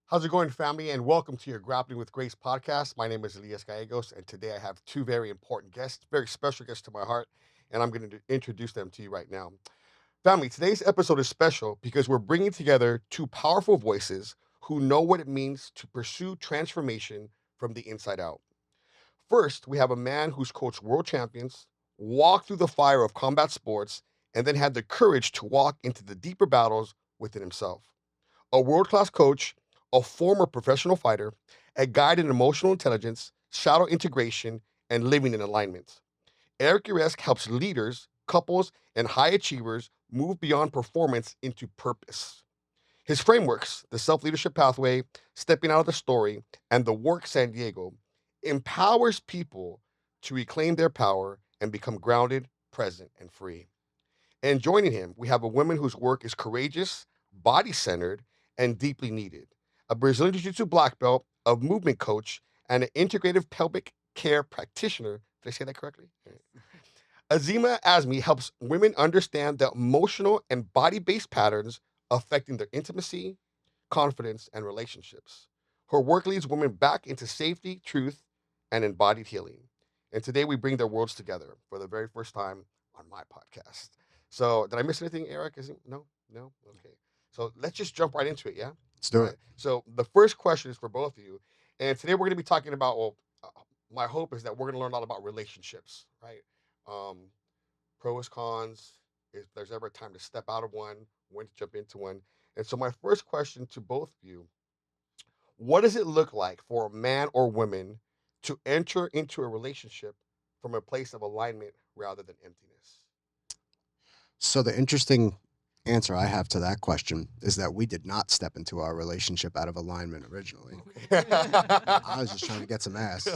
How's it going, family? And welcome to your Grappling with Grace podcast. My name is Elias Gallegos, and today I have two very important guests, very special guests to my heart, and I'm going to introduce them to you right now. Family, today's episode is special because we're bringing together two powerful voices who know what it means to pursue transformation from the inside out. First, we have a man who's coached world champions, walked through the fire of combat sports, and then had the courage to walk into the deeper battles within himself. A world class coach, a former professional fighter, a guide in emotional intelligence, shadow integration, and living in alignment. Eric Uresk helps leaders, couples, and high achievers move beyond performance into purpose. His frameworks, the self leadership pathway, stepping out of the story, and the work San Diego, empowers people to reclaim their power and become grounded, present, and free. And joining him, we have a woman whose work is courageous, body centered, and deeply needed. A Brazilian Jiu Jitsu black belt, a movement coach, and an integrative pelvic care practitioner. Did I say that correctly? Azimah Azmi helps women understand the emotional and body based patterns affecting their intimacy, confidence, and relationships. Her work leads women back into safety, truth, and embodied healing. And today we bring their worlds together for the very first time on my podcast. So, did I miss anything, Eric? Is it, no? No? Okay. So, let's just jump right into it, yeah? Let's All do it. right. So, the first question is for both of you. And today we're going to be talking about, my hope is that we're going to learn a lot about relationships, right? Um, Pros, cons, if there's ever a time to step out of one, when to jump into one. And so, my first question to both of you: what does it look like for a man or woman to enter into a relationship from a place of alignment rather than emptiness? So the interesting answer I have to that question is that we did not step into our relationship out of alignment originally. I was just trying to get some ass,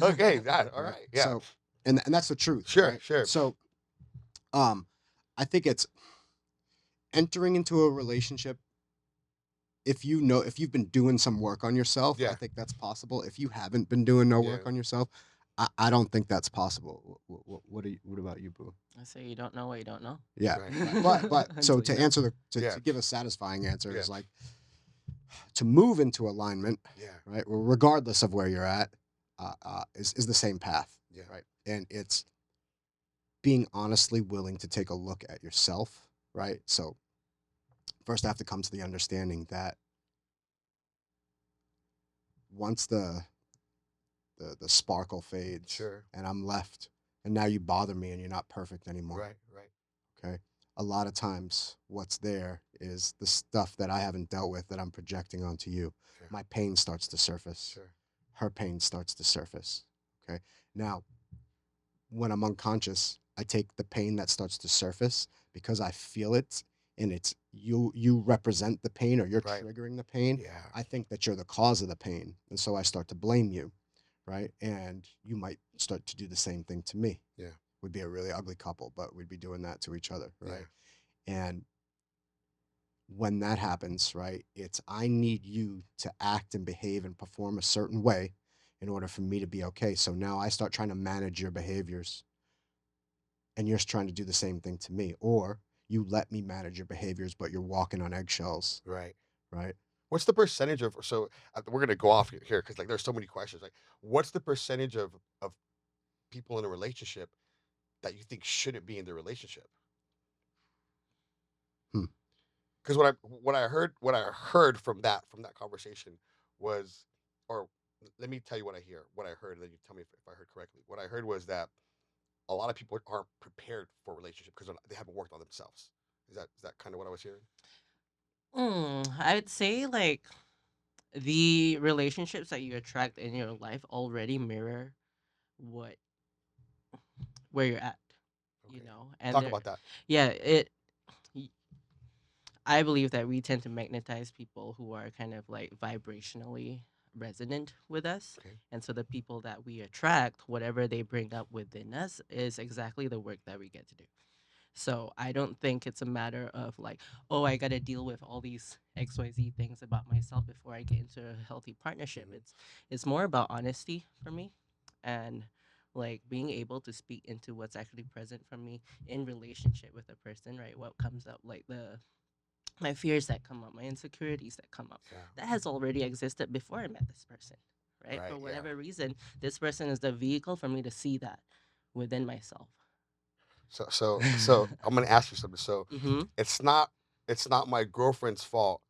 Okay, that all right? right, yeah, So, and that's the truth, sure, right? sure, So, um, I think it's entering into a relationship. If you've been doing some work on yourself, I yeah, think that's possible. If you haven't been doing no yeah, work on yourself, I don't think that's possible. What about you, Boo? I say you don't know what you don't know. Yeah, right, right. But so Until you to know. answer yeah, to give a satisfying answer yeah, is like to move into alignment, yeah, right? Well, regardless of where you're at, is the same path, yeah, right? And it's being honestly willing to take a look at yourself, right? So first, I have to come to the understanding that once the sparkle fades sure, and I'm left, and now you bother me and you're not perfect anymore. right, right, Okay. A lot of times, what's there is the stuff that I haven't dealt with that I'm projecting onto you. sure, My pain starts to surface. sure, Her pain starts to surface. Okay. Now, when I'm unconscious, I take the pain that starts to surface because I feel it and it's you represent the pain or you're right, triggering the pain. yeah, I think that you're the cause of the pain. And so I start to blame you, right? And you might start to do the same thing to me. yeah, We'd be a really ugly couple, but we'd be doing that to each other, yeah, right? And when that happens, right, it's I need you to act and behave and perform a certain way in order for me to be okay. So now I start trying to manage your behaviors and you're trying to do the same thing to me. Or you let me manage your behaviors, but you're walking on eggshells, right. right? What's the percentage of so we're gonna go off here because like there's so many questions. Like, what's the percentage of people in a relationship that you think shouldn't be in the relationship? Hmm. Because what I heard from that conversation was, or let me tell you what I hear, what I heard, and then you tell me if I heard correctly. What I heard was that a lot of people aren't prepared for a relationship because they haven't worked on themselves. Is that kind of what I was hearing? I'd say like the relationships that you attract in your life already mirror what where you're at, Okay, and talk there, about that. yeah, y- I believe that we tend to magnetize people who are kind of like vibrationally resonant with us. Okay, And so the people that we attract, whatever they bring up within us, is exactly the work that we get to do. So I don't think it's a matter of like, oh, I got to deal with all these XYZ things about myself before I get into a healthy partnership. hmm, It's more about honesty for me and like being able to speak into what's actually present for me in relationship with a person, right? What comes up like my fears that come up, my insecurities that come up, Yeah. that has already existed before I met this person, right? For Right. Yeah. whatever reason, this person is the vehicle for me to see that within myself. So I'm gonna ask you something. So Mm-hmm. it's not it's not my girlfriend's fault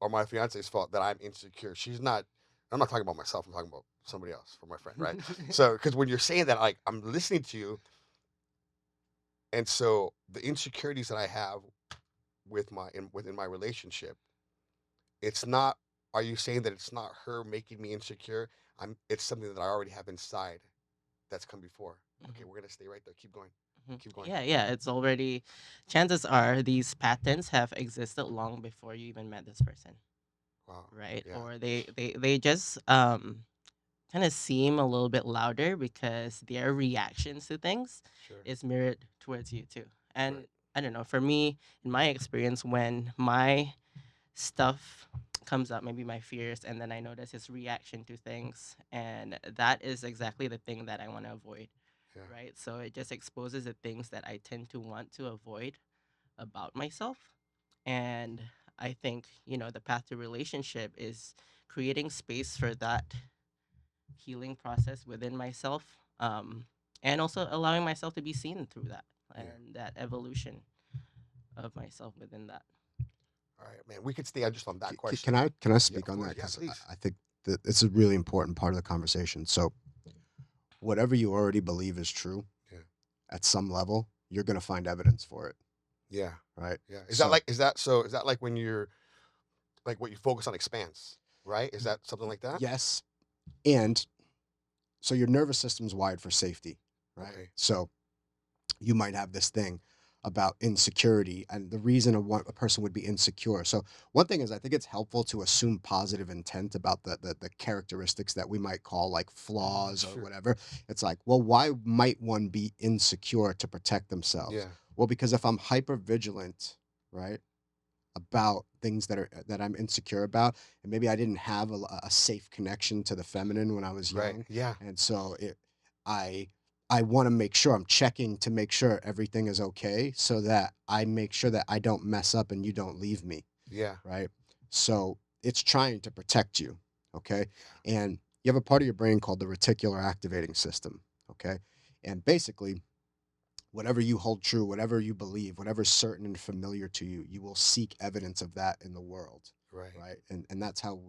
or my fiance's fault that I'm insecure. She's not. I'm not talking about myself. I'm talking about somebody else, for my friend, right? So because when you're saying that, like I'm listening to you, and so the insecurities that I have within my relationship, it's not. Are you saying that it's not her making me insecure? It's something that I already have inside that's come before. Okay, we're gonna stay right there. Keep going. Keep going. Yeah, yeah, it's already. Chances are these patterns have existed long before you even met this person, Wow. right? Yeah. Or they just kind of seem a little bit louder because their reactions to things Sure. is mirrored towards you too. And Right. I don't know, for me, in my experience, when my stuff comes up, maybe my fears, and then I notice his reaction to things, and that is exactly the thing that I want to avoid, Yeah. right? So it just exposes the things that I tend to want to avoid about myself. And I think, the path to relationship is creating space for that healing process within myself, and also allowing myself to be seen through that Yeah. and that evolution of myself within that. All right, man. We could stay on just on that Can question. I Yeah, speak of on that? course. Yeah, Because please. I think that it's a really important part of the conversation. So whatever you already believe is true Yeah. at some level, you're going to find evidence for it, Yeah. right? Yeah. So Is that like when you're like what you focus on expands, right? Is that something like that? yes, and so your nervous system's wired for safety, right? Okay. So you might have this thing about insecurity and the reason a person would be insecure. So one thing is I think it's helpful to assume positive intent about the characteristics that we might call like flaws or Sure. whatever. It's like, well, why might one be insecure to protect themselves? Yeah. Well, because if I'm hyper vigilant, right, about things that I'm insecure about, and maybe I didn't have a safe connection to the feminine when I was Right. young, Yeah. and so I I want to make sure I'm checking to make sure everything is okay, so that I make sure that I don't mess up and you don't leave me, Yeah. right? So it's trying to protect you, okay? And you have a part of your brain called the reticular activating system, okay? And basically whatever you hold true, whatever you believe, whatever's certain and familiar to you, you will seek evidence of that in the world, Right. right? And that's how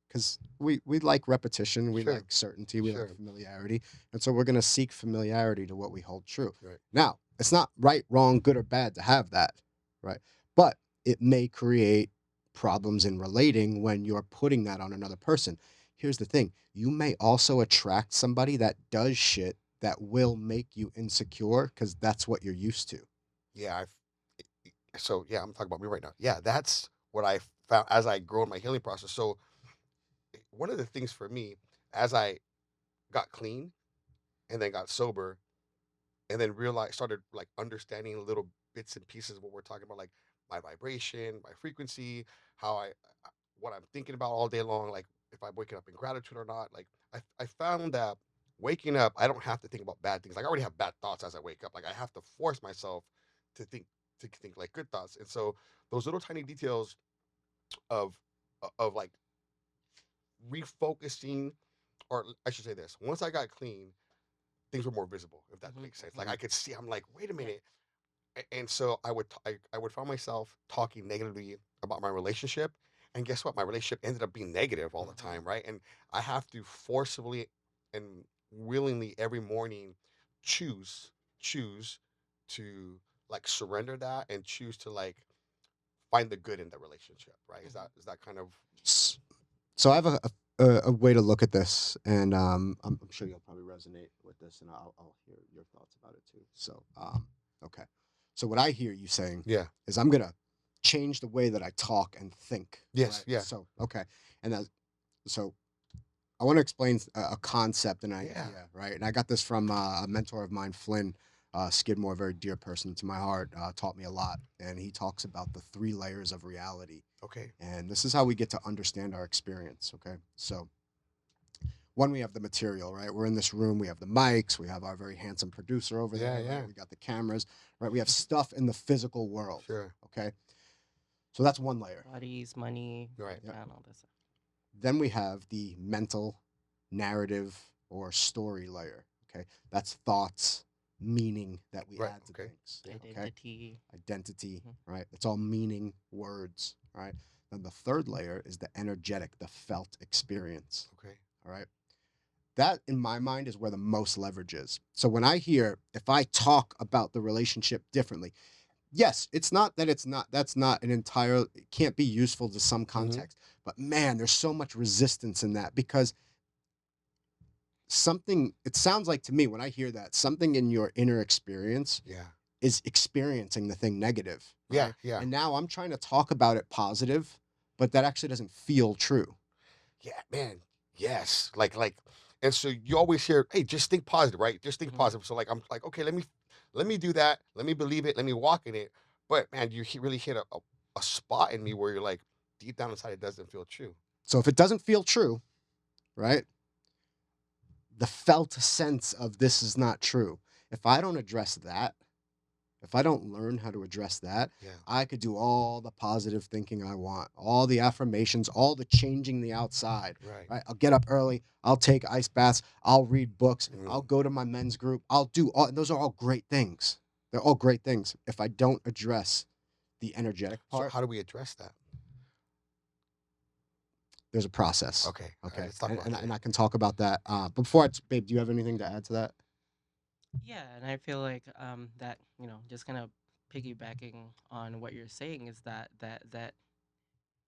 because we like repetition, we Sure. like certainty, we like Sure. familiarity, and so we're going to seek familiarity to what we hold true. Right. Now, it's not right, wrong, good or bad to have that, right? But it may create problems in relating when you're putting that on another person. Here's the thing: you may also attract somebody that does shit that will make you insecure because that's what you're used to. Yeah. So yeah, I'm talking about me right now. Yeah, that's what I found as I grow in my healing process. So one of the things for me, as I got clean and then got sober, and then realized started like understanding little bits and pieces of what we're talking about, like my vibration, my frequency, how what I'm thinking about all day long, like if I'm waking up in gratitude or not. Like I found that waking up, I don't have to think about bad things. Like I already have bad thoughts as I wake up. Like I have to force myself to think like good thoughts. And so those little tiny details of of like refocusing, or I should say this, once I got clean, things were more visible, if that Hmm. makes sense. Like Mhm. I could see, I'm like, wait a Yeah. minute. And so I would find myself talking negatively about my relationship, and guess what? My relationship ended up being negative all the Hmm. time, right? And I have to forcibly and willingly every morning choose choose to like surrender that and choose to like find the good in the relationship, right? Hmm. Is that kind of S- So I have a way to look at this, and I'm sure you'll probably resonate with this, and I'll hear your thoughts about it too. So okay. So what I hear you saying yeah, is I'm gonna change the way that I talk and think, yes, right? yeah, So okay, and that so I want to explain a concept, an yeah, idea, right? And I got this from a mentor of mine, Flynn Skidmore, a very dear person to my heart, taught me a lot. And he talks about the three layers of reality. okay, And this is how we get to understand our experience, okay? So, one, we have the material, right? We're in this room, we have the mics, we have our very handsome producer over yeah, there, right? yeah, We got the cameras, right? We have stuff in the physical world, sure, okay? So that's one layer. Bodies, money, Right. Yep. and all this stuff. Then we have the mental, narrative, or story layer. Okay, that's thoughts, meaning that we Right. add to Okay. things. Yeah. Okay, Identity. identity, Mhm. right? It's all meaning, words, right? Then the third layer is the energetic, the felt experience. Okay. All right. That, in my mind, is where the most leverage is. So when I hear, if I talk about the relationship differently, yes, it's not that it's not, that's not an entire, it can't be useful to some Mm-hmm. context, but man, there's so much resistance in that because something, it sounds like to me when I hear that, something in your inner experience Yeah. is experiencing the thing negative, Yeah. right? Yeah. And now I'm trying to talk about it positive, but that actually doesn't feel true. Yeah, man. Yes. And so you always hear, hey, just think positive, right? Just think Mhm. positive. So like I'm like, okay, let me do that. Let me believe it. Let me walk in it. But man, really hit a spot in me where you're like, deep down inside it doesn't feel true. So if it doesn't feel true, right? The felt sense of this is not true. If I don't address that, if I don't learn how to address that, Yeah. I could do all the positive thinking I want, all the affirmations, all the changing the outside. Right. Right? I'll get up early. I'll take ice baths. I'll read books. I'll Mm. go to my men's group. I'll do all. Those are all great things. They're all great things. If I don't address the energetic So part, how do we address that? there's a process. Okay. All right, Okay, let's talk about that. and I can talk about that. But before, babe, do you have anything to add to that? Yeah, and I feel like that just kind of piggybacking on what you're saying is that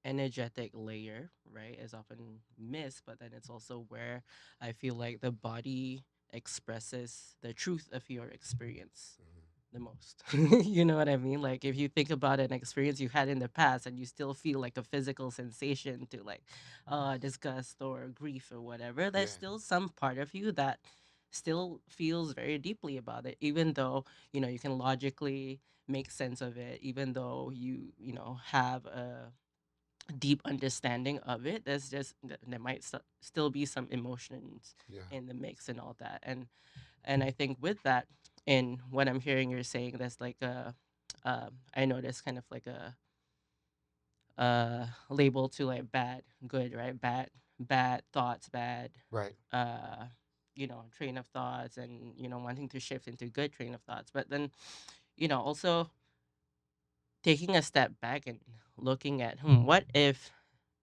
energetic layer, right, is often missed, but then it's also where I feel like the body expresses the truth of your experience Mhm. the most. You know what I mean? Like if you think about an experience you had in the past and you still feel like a physical sensation to like disgust or grief or whatever, there's Yeah. still some part of you that still feels very deeply about it, even though you can logically make sense of it, even though you have a deep understanding of it. There's just there might still be some emotions Yeah. in the mix and all that. And I think with that, in what I'm hearing you're saying, there's like a I know there's kind of like a label to like bad good, right? Bad thoughts, bad Right. uh train of thoughts, and wanting to shift into good train of thoughts. But then also taking a step back and looking at what if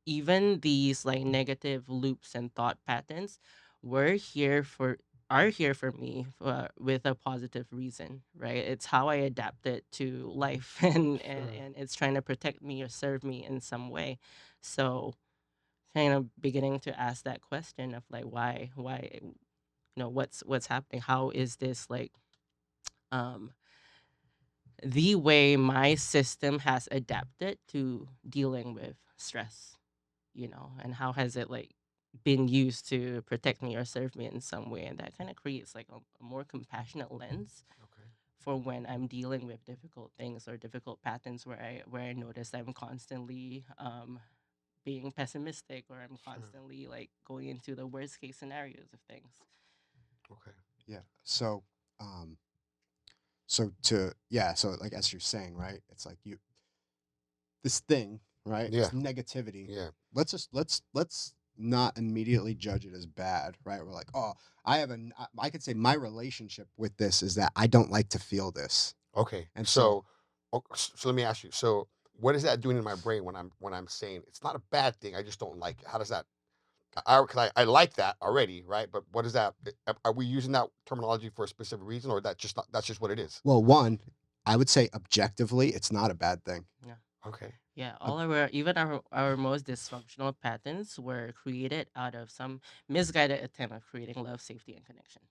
even these like negative loops and thought patterns were here for are here for me with a positive reason, right? It's how I adapt it to life, Sure. and it's trying to protect me or serve me in some way. So kind of beginning to ask that question of like why what's happening, how is this like um the way my system has adapted to dealing with stress, and how has it like been used to protect me or serve me in some way. And that kind of creates like a more compassionate lens Okay. for when I'm dealing with difficult things or difficult patterns where I notice I'm constantly being pessimistic, or I'm Sure. constantly like going into the worst case scenarios of things. Okay. Yeah. Um, so like as you're saying, right? It's like this thing, right? This Yeah. negativity. Yeah. Let's not immediately judge it as bad, right? We're like, oh, I could say my relationship with this is that I don't like to feel this, Okay. and so So let me ask you. So what is that doing in my brain when I'm saying it's not a bad thing? I just don't like it. How does that? Cause I like that already, right? But what is that? Are we using that terminology for a specific reason, or that's just what it is? well, one, I would say objectively, it's not a bad thing. Yeah. Okay. Yeah, Ob- all our even our most dysfunctional patterns were created out of some misguided attempt of creating love, safety, and connection.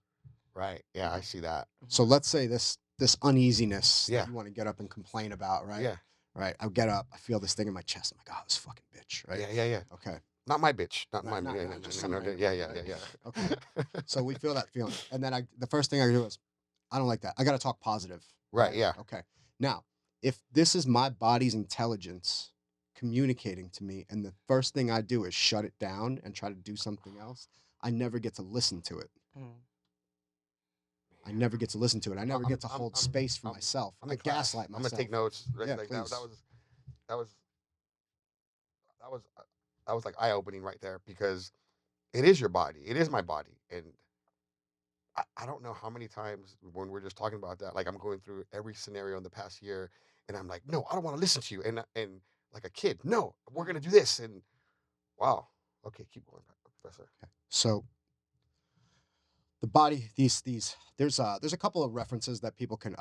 Right. Yeah, I mhm. see that. So Hmm. let's say this uneasiness that Yeah. you want to get up and complain about, right? Yeah. Right. I get up, I feel this thing in my chest. I'm like, oh, this fucking bitch, right? Yeah. Yeah. Yeah. Okay. Not my bitch. Not Not my. not Yeah. not No. just No. some No. No. random Yeah. one, Yeah. right? Yeah. Okay. Yeah. So we feel that feeling. And then the first thing I do is I don't like that. I got to talk positive, Right. right? Yeah. Okay. Now, if this is my body's intelligence communicating to me and the first thing I do is shut it down and try to do something else, I never get to listen to it. Mm. I never get to listen to it. I I- never get to hold space for I'm myself. I'm I in class. gaslight I'm gonna take myself. notes. Yeah, Like please. that was that was that was like eye opening right there because it is your body. It is my body, and I don't know how many times when we're just talking about that, like I'm going through every scenario in the past year, and I'm like, no, I don't want to listen to you, and like a kid, no, we're gonna do this, and wow, okay, keep going, Professor. So the body, these there's a couple of references that people can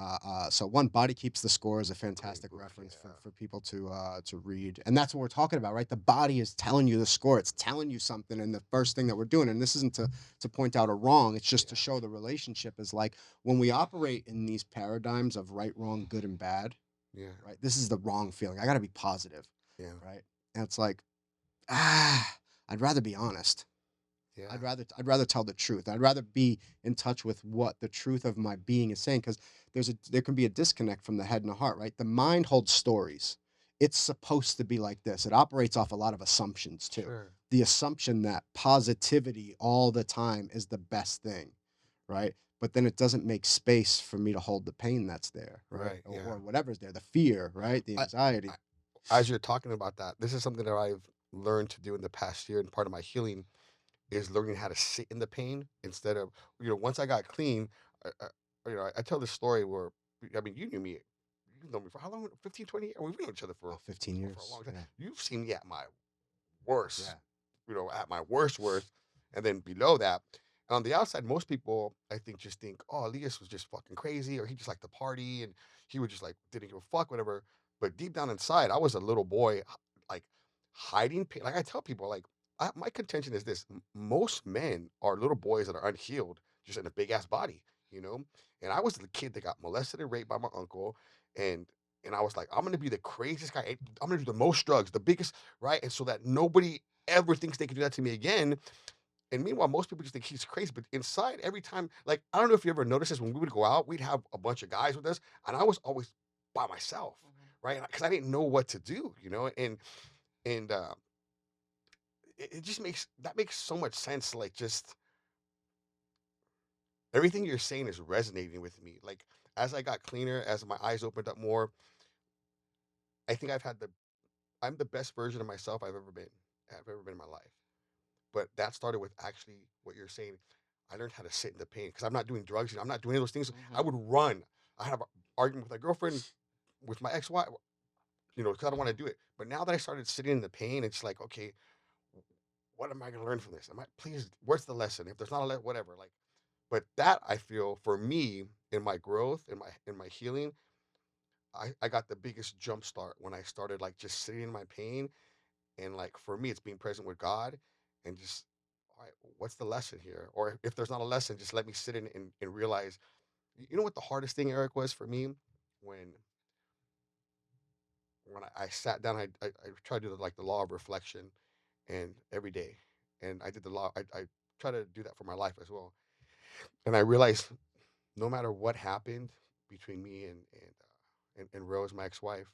so one, Body Keeps the Score is a Great fantastic book, reference yeah, for people to read, and that's what we're talking about, right? The body is telling you the score, it's telling you something, and the first thing that we're doing, and this isn't to point out a wrong, it's just to yeah, show the relationship is like when we operate in these paradigms of right, wrong, good, and bad, yeah, right? This is the wrong feeling. I got to be positive, yeah, right? And it's like, ah, I'd rather be honest. yeah, I'd rather tell the truth. I'd rather be in touch with what the truth of my being is saying, because there can be a disconnect from the head and the heart, right? The mind holds stories. It's supposed to be like this. It operates off a lot of assumptions too. sure, The assumption that positivity all the time is the best thing, right? But then it doesn't make space for me to hold the pain that's there, right? right, yeah. Or whatever's there, the fear, right? The I, anxiety. I as you're talking about that, this is something that I've learned to do in the past year, and part of my healing is learning how to sit in the pain instead of once I got clean, I tell this story where I mean you knew me, you've known me for how long? 15, 20 years. We've known each other About 15 for a years. long time. Yeah. You've seen me at my worst, Yeah. at my worst, and then below that. On the outside, most people I think just think, oh, Elias was just fucking crazy, or he just liked to party, and he would just like didn't give a fuck, whatever. But deep down inside, I was a little boy, like hiding pain. Like I tell people, like my contention is this: most men are little boys that are unhealed, just in a big ass body, you know. And I was the kid that got molested and raped by my uncle, and I was like, I'm gonna be the craziest guy. I'm gonna do the most drugs, the biggest, right? And so that nobody ever thinks they can do that to me again. And meanwhile, most people just think he's crazy. But inside, every time, like, I don't know if you ever noticed this when we would go out, we'd have a bunch of guys with us, and I was always by myself, Mhm. right? Because I didn't know what to do, and it just makes so much sense. Like, just everything you're saying is resonating with me. Like, as I got cleaner, as my eyes opened up more, I think I'm the best version of myself I've ever been in my life. But that started with actually what you're saying. I learned how to sit in the pain because I'm not doing drugs. I'm not doing any of those things. I Mhm. would run. I had an argument with my girlfriend, with my ex-wife, because I don't want to do it. But now that I started sitting in the pain, it's like, okay, what am I going to learn from this? Am I please? What's the lesson? If there's not a whatever. Like, but that I feel for me in my growth, in my healing, I got the biggest jump start when I started like just sitting in my pain. And like for me, it's being present with God and just, all right, what's the lesson here? Or if there's not a lesson, just let me sit in and realize, you know what the hardest thing, Eric, was for me when I sat down, I tried to do like the law of reflection and every day. And I did I try to do that for my life as well. And I realized no matter what happened between me and Rose, my ex-wife,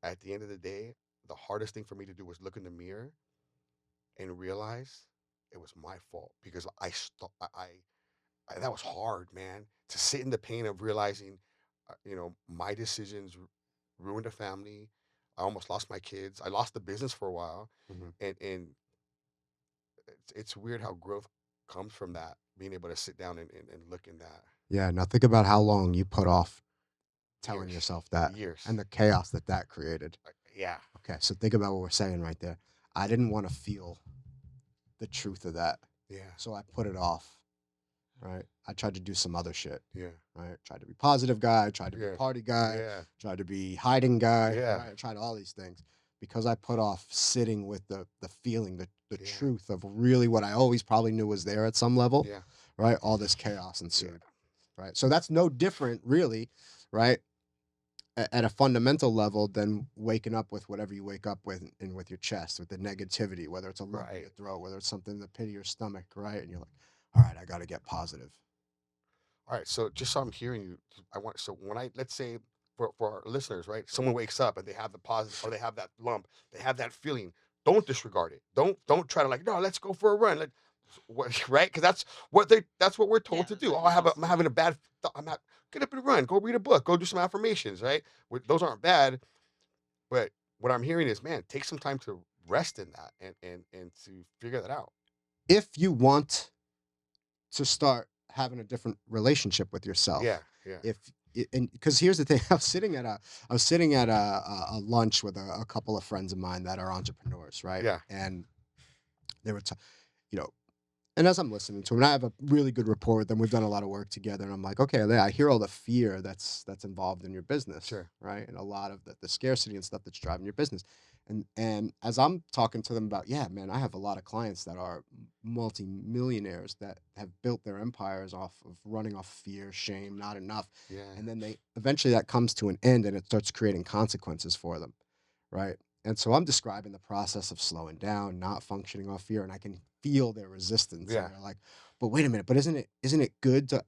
at the end of the day, the hardest thing for me to do was look in the mirror and realize it was my fault because that was hard, man, to sit in the pain of realizing, my decisions ruined a family. I almost lost my kids. I lost the business for a while, Mhm. and it's weird how growth comes from that. Being able to sit down and look in that Yeah. Now think about how long you put off telling years, yourself that years. and the chaos that that created. Yeah, Okay, so think about what we're saying right there. I didn't want to feel the truth of that, yeah, so I put it off. Right? I tried to do some other shit. yeah, Right? Tried to be positive guy. Tried to be yeah, party guy. yeah, Tried to be hiding guy. yeah, Right? I tried all these things because I put off sitting with the feeling, the yeah, truth of really what I always probably knew was there at some level. yeah, Right? All this chaos yeah. ensued. Right? So that's no different, really. Right? At a fundamental level than waking up with whatever you wake up with and with your chest, with the negativity, whether it's a lump in Right. your throat, whether it's something in the pit of your stomach, right? And you're like, all right, I got to get positive. All right, so just so I'm hearing you, I want so when I let's say for our listeners, right? Someone wakes up and they have the positive or they have that lump, they have that feeling. Don't disregard it. Don't try to like no, let's go for a run. What, right? Because that's what we're told Yeah, to that's do. what Oh, you're supposed I'm to having do. a bad thought. I'm not get up and run. Go read a book. Go do some affirmations. Right? Those aren't bad, but what I'm hearing is, man, take some time to rest in that and to figure that out. If you want to start having a different relationship with Yeah, yourself, yeah, if and because here's the thing, I was sitting at a lunch with a couple of friends of mine that are entrepreneurs, right? yeah, And they were, you know, and as I'm listening to him, and I have a really good rapport with them. We've done a lot of work together, and I'm like, okay, yeah, I hear all the fear that's involved in your business, sure. right? And a lot of the scarcity and stuff that's driving your business. And as I'm talking to them about, yeah, man, I have a lot of clients that are multi-millionaires that have built their empires off of running off fear, shame, not enough. Yeah, And then they eventually that comes to an end and it starts creating consequences for them, right? And so I'm describing the process of slowing down, not functioning off fear, and I can feel their resistance. And yeah, they're like, "But wait a minute, but isn't it good to?"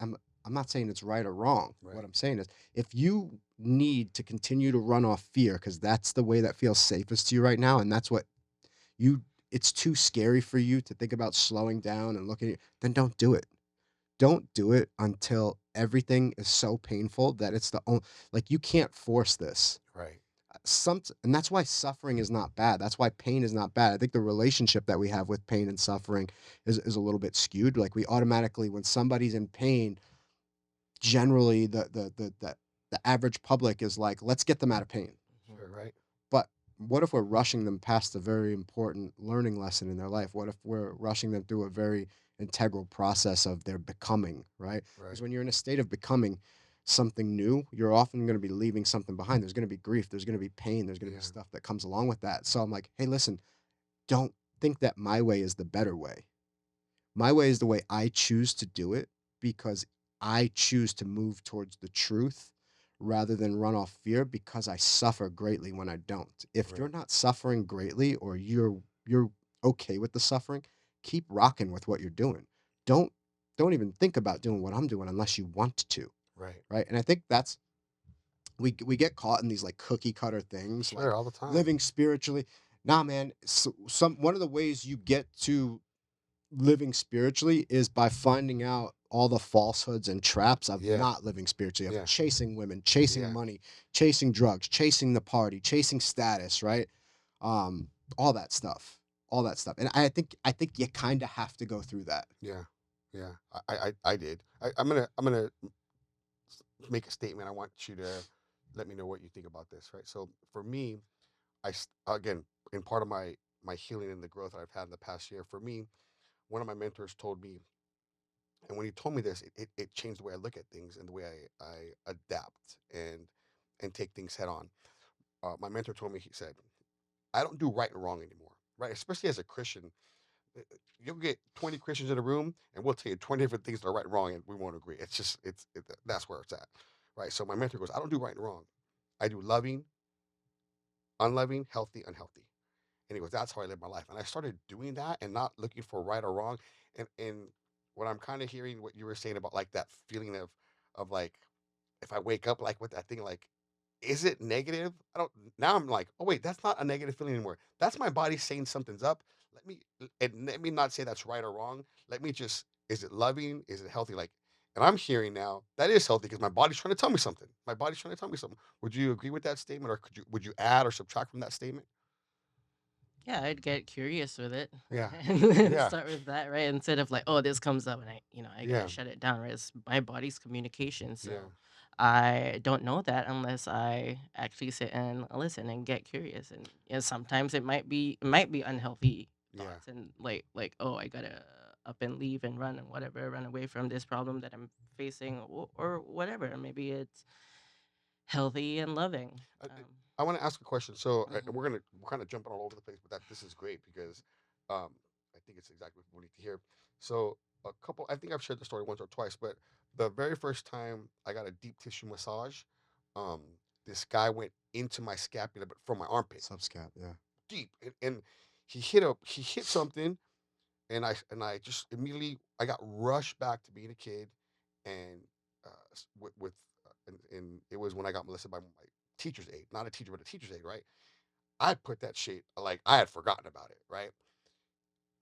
I'm not saying it's right or wrong. What right, I'm saying is, if you need to continue to run off fear because that's the way that feels safest to you right now, and that's what you, it's too scary for you to think about slowing down and looking at, then don't do it. Don't do it until everything is so painful that it's the only, like you can't force this right. some and that's why suffering is not bad. That's why pain is not bad. I think the relationship that we have with pain and suffering is a little bit skewed. Like we automatically, when somebody's in pain, generally the average public is like, let's get them out of pain. Sure, right, But what if we're rushing them past a very important learning lesson in their life? What if we're rushing them through a very integral process of their becoming, right? Because right. when you're in a state of becoming something new, you're often going to be leaving something behind. There's going to be grief, there's going to be pain, there's going to be Yeah, stuff that comes along with that. So I'm like, hey, listen, don't think that my way is the better way. My way is the way I choose to do it because I choose to move towards the truth rather than run off fear because I suffer greatly when I don't. If you're right. not suffering greatly or you're okay with the suffering, keep rocking with what you're doing. Don't don't even think about doing what I'm doing unless you want to, Right. right? And I think that's we get caught in these like cookie cutter things Sure, like all the time. living spiritually. Nah, man, some one of the ways you get to living spiritually is by finding out all the falsehoods and traps of Yeah, not living spiritually, of yeah, chasing women, chasing yeah, money, chasing drugs, chasing the party, chasing status, right? Um, all that stuff, all that stuff. And I think you kind of have to go through that. yeah, yeah. I did. I'm gonna make a statement. I want you to let me know what you think about this, right? So for me, again, in part of my healing and the growth that I've had in the past year, for me, one of my mentors told me, and when he told me this, it changed the way I look at things and the way I adapt and take things head on. My mentor told me, he said, I don't do right and wrong anymore, right? Especially as a Christian, you'll get 20 Christians in a room, and we'll tell you 20 different things that are right and wrong, and we won't agree. It's just that's where it's at, right? So my mentor goes, I don't do right and wrong. I do loving, unloving, healthy, unhealthy. And he goes, that's how I live my life. And I started doing that and not looking for right or wrong. And what I'm kind of hearing what you were saying about like that feeling of like if I wake up like with that thing, like, is it negative? I don't now I'm like, oh wait, that's not a negative feeling anymore. That's my body saying something's up. Let me not say that's right or wrong. Let me just is it loving? Is it healthy? Like and I'm hearing now that is healthy because my body's trying to tell me something. My body's trying to tell me something. Would you agree with that statement or would you add or subtract from that statement? Yeah, I'd get curious with it Yeah. and Yeah. start with that, right? Instead of like, oh, this comes up and I gotta Yeah. shut it down, right? It's my body's communication, Yeah. so I don't know that unless I actually sit and listen and get curious. And sometimes it might be unhealthy Yeah. thoughts and like oh, I gotta up and leave and run and whatever, run away from this problem that I'm facing or whatever. Maybe it's healthy and loving. I, I want to ask a question. So Mhm. we're kind of jumping all over the place, but that this is great because um, I think it's exactly what we need to hear. So a couple, I think I've shared the story once or twice, but the very first time I got a deep tissue massage, um, this guy went into my scapula, but from my armpit, Subscat, yeah. deep, and he hit something, and I just immediately I got rushed back to being a kid, and with and it was when I got molested by my teacher's aide, not a teacher but a teacher's aide, right? I put that shit like I had forgotten about it, right?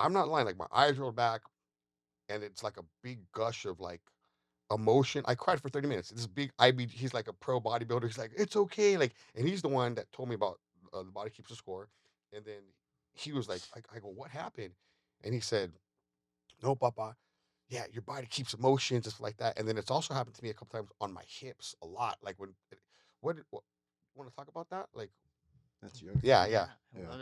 I'm not lying, like my eyes rolled back, and it's like a big gush of like emotion. I cried for 30 minutes. This big IB, he's like a pro bodybuilder. He's like, it's okay, like, and he's the one that told me about the body keeps a score, and then he was like, I go, what happened? And he said, no, Papa. Yeah, your body keeps emotions, just like that. And then it's also happened to me a couple times on my hips a lot. Like what want to talk about that? Like, That's yours. yeah, Yeah, yeah, I Yeah. love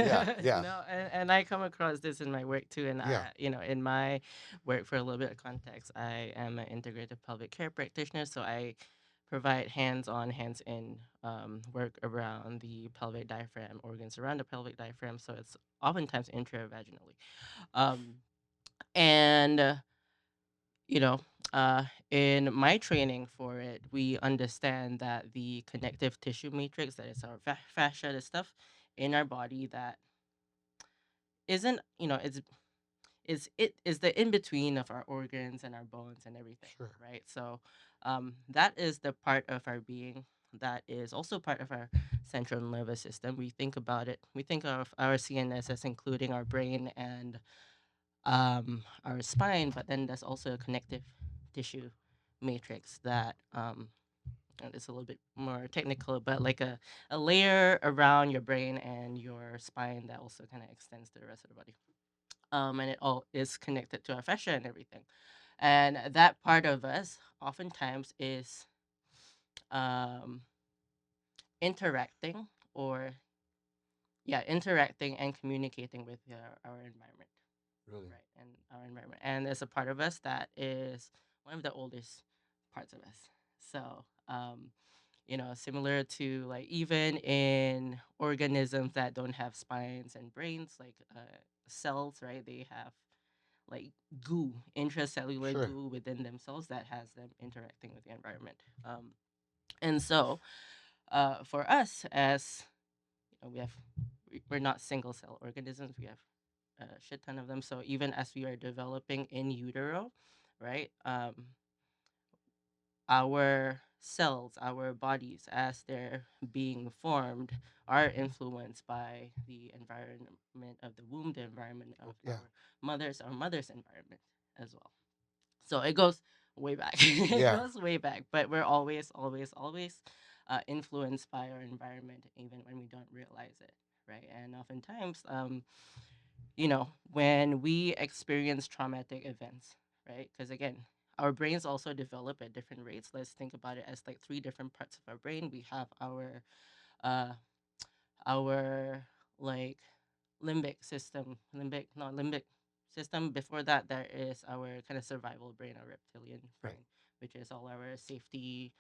yeah, it. yeah, No, and I come across this in my work too. And yeah, in my work, for a little bit of context, I am an integrative pelvic care practitioner. So I provide hands-on, hands-in work around the pelvic diaphragm, organs around the pelvic diaphragm. So it's oftentimes intravaginally. Um, and you know, uh, in my training for it, we understand that the connective tissue matrix, that is our fascia, the stuff in our body that isn't, it is the in between of our organs and our bones and everything, sure, right? So, that is the part of our being that is also part of our central nervous system. We think about it. We think of our CNS as including our brain and our spine, but then there's also a connective tissue matrix that and it's a little bit more technical, but like a layer around your brain and your spine that also kind of extends to the rest of the body. And it all is connected to our fascia and everything. And that part of us oftentimes is um, interacting or yeah, interacting and communicating with our environment. really, Right, and our environment. And there's a part of us that is one of the oldest parts of us. So, similar to like even in organisms that don't have spines and brains, like cells, right? They have like goo, intracellular sure, goo within themselves that has them interacting with the environment. And so, for us, as we have, we're not single cell organisms. We have a shit ton of them. So even as we are developing in utero, right? Our cells, our bodies, as they're being formed, are influenced by the environment of the womb, the environment of yeah, our mother's environment as well. So it goes way back. It yeah, goes way back, but we're always, always, always influenced by our environment, even when we don't realize it, right? And oftentimes, when we experience traumatic events, right? Because again, our brains also develop at different rates. Let's think about it as like three different parts of our brain. We have uh our like limbic system. Before that, there is our kind of survival brain, our reptilian right, brain, which is all our safety,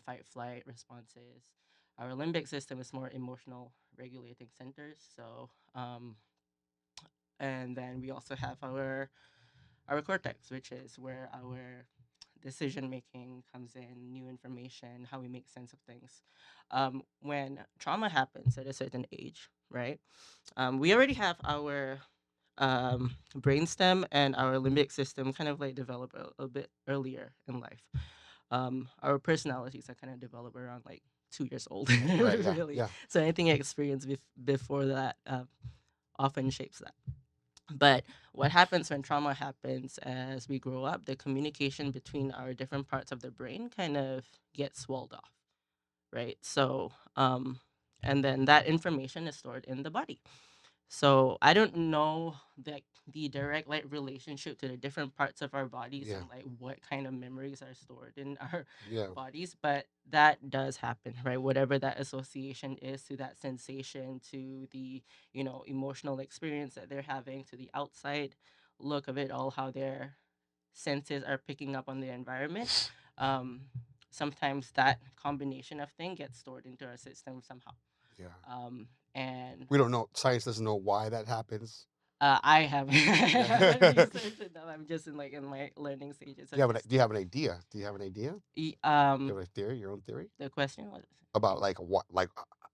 fight, flight responses. Our limbic system is more emotional regulating centers. So and then we also have our cortex, which is where our decision making comes in, new information, how we make sense of things. When trauma happens at a certain age, right? We already have our brainstem and our limbic system kind of like develop a bit earlier in life. Our personalities are kind of developed around like 2 years old, right, yeah, really. yeah, So anything you experience before that often shapes that. But what happens when trauma happens as we grow up, the communication between our different parts of the brain kind of gets walled off, right? So, and then that information is stored in the body. So I don't know the direct like relationship to the different parts of our bodies yeah, and like what kind of memories are stored in our yeah, bodies, but that does happen, right? Whatever that association is to that sensation, to the emotional experience that they're having, to the outside look of it all, how their senses are picking up on the environment. Um, Sometimes that combination of thing gets stored into our system somehow. yeah. And We don't know. Science doesn't know why that happens. I haven't, I haven't Yeah. researched it. Now I'm just in like in my learning stages. Do you I'm have just do you have an idea? Do you have an idea? Do e- you um have a theory? Your own theory the question was. about like what, like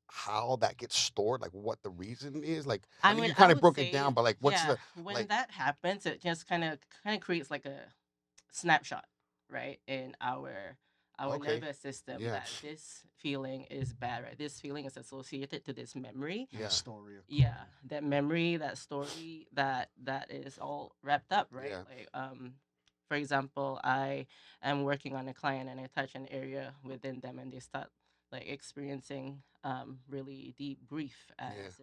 how that gets stored? Like what the reason is? Like I I mean, mean, you I kind of would broke it say, down, but like what's yeah, the when like? that happens, it just kind of creates like a snapshot, right, in our Okay, nervous system yeah, that this feeling is bad, right? This feeling is associated to this memory. Like a yeah, story Yeah, occurred. that memory, that story, that is all wrapped up, right? yeah, Like for example, I am working on a client and I touch an area within them and they start like experiencing really deep grief yeah, as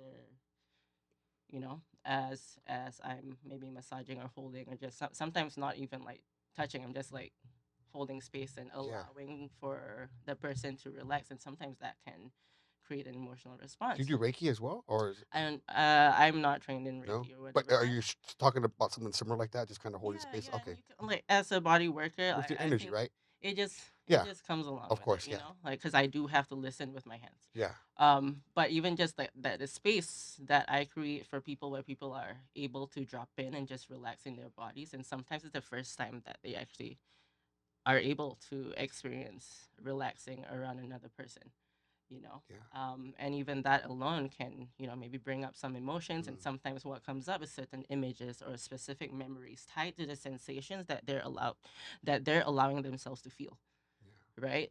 as I'm maybe massaging or holding, or just sometimes not even like touching. I'm just like holding space and Yeah. allowing for the person to relax, and sometimes that can create an emotional Do you response. do Reiki as well, or is it I'm not trained in no? Reiki or But whatever. are you talking about something similar like that? Just kind of holding Yeah, space? yeah, and Okay, you can like as a body worker, with your I energy, think right? it just it Yeah, just comes along of with it, course. Yeah, like because I do have to listen with my hands. yeah, But even just that the space that I create for people, where people are able to drop in and just relax in their bodies, and sometimes it's the first time that they actually are able to experience relaxing around another person, you know. yeah. And even that alone can, maybe bring up some emotions. And Mm, sometimes what comes up is certain images or specific memories tied to the sensations that they're allowing themselves to feel, yeah, right?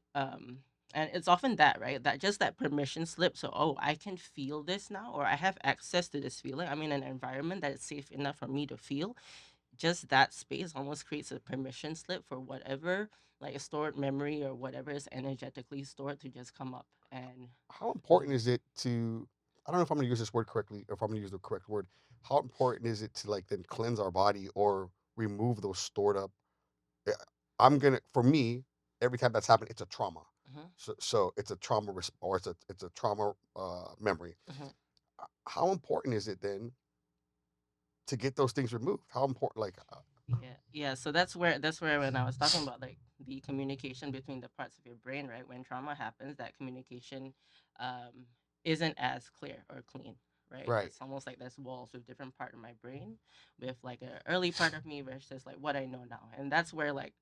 And it's often that, right, that just that permission slip. So, oh, I can feel this now, or I have access to this feeling. I'm in an environment that is safe enough for me to feel. Just that space almost creates a permission slip for whatever, like a stored memory or whatever is energetically stored, to just come up and how be. important is it to? I don't know if I'm going to use this word correctly, or if I'm going to use the correct word. How important is it to like then cleanse our body or remove those stored up? eh, I'm gonna, for me, every time that's happened, it's a trauma. Mhm, So it's a trauma or it's a trauma memory. mhm. How important is it then to get those things removed? How important, like, Yeah, yeah. So that's where when I was talking about like the communication between the parts of your brain, right? When trauma happens, that communication um, isn't as clear or clean, right? right? It's almost like there's walls with different part of my brain, with like a early part of me versus like what I know now, and that's where like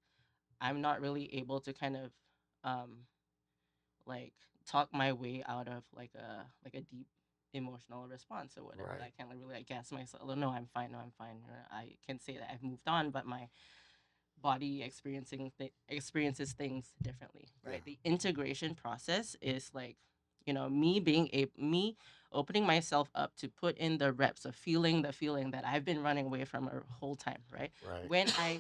I'm not really able to kind of um, like talk my way out of like a deep emotional response or whatever. Right. I can't like, really like gas myself. Oh, no, I'm fine. No, I'm fine. I can say that I've moved on, but my body experiences things differently, Yeah. right? The integration process is like, me opening myself up to put in the reps of feeling the feeling that I've been running away from a whole time, right? Right. When i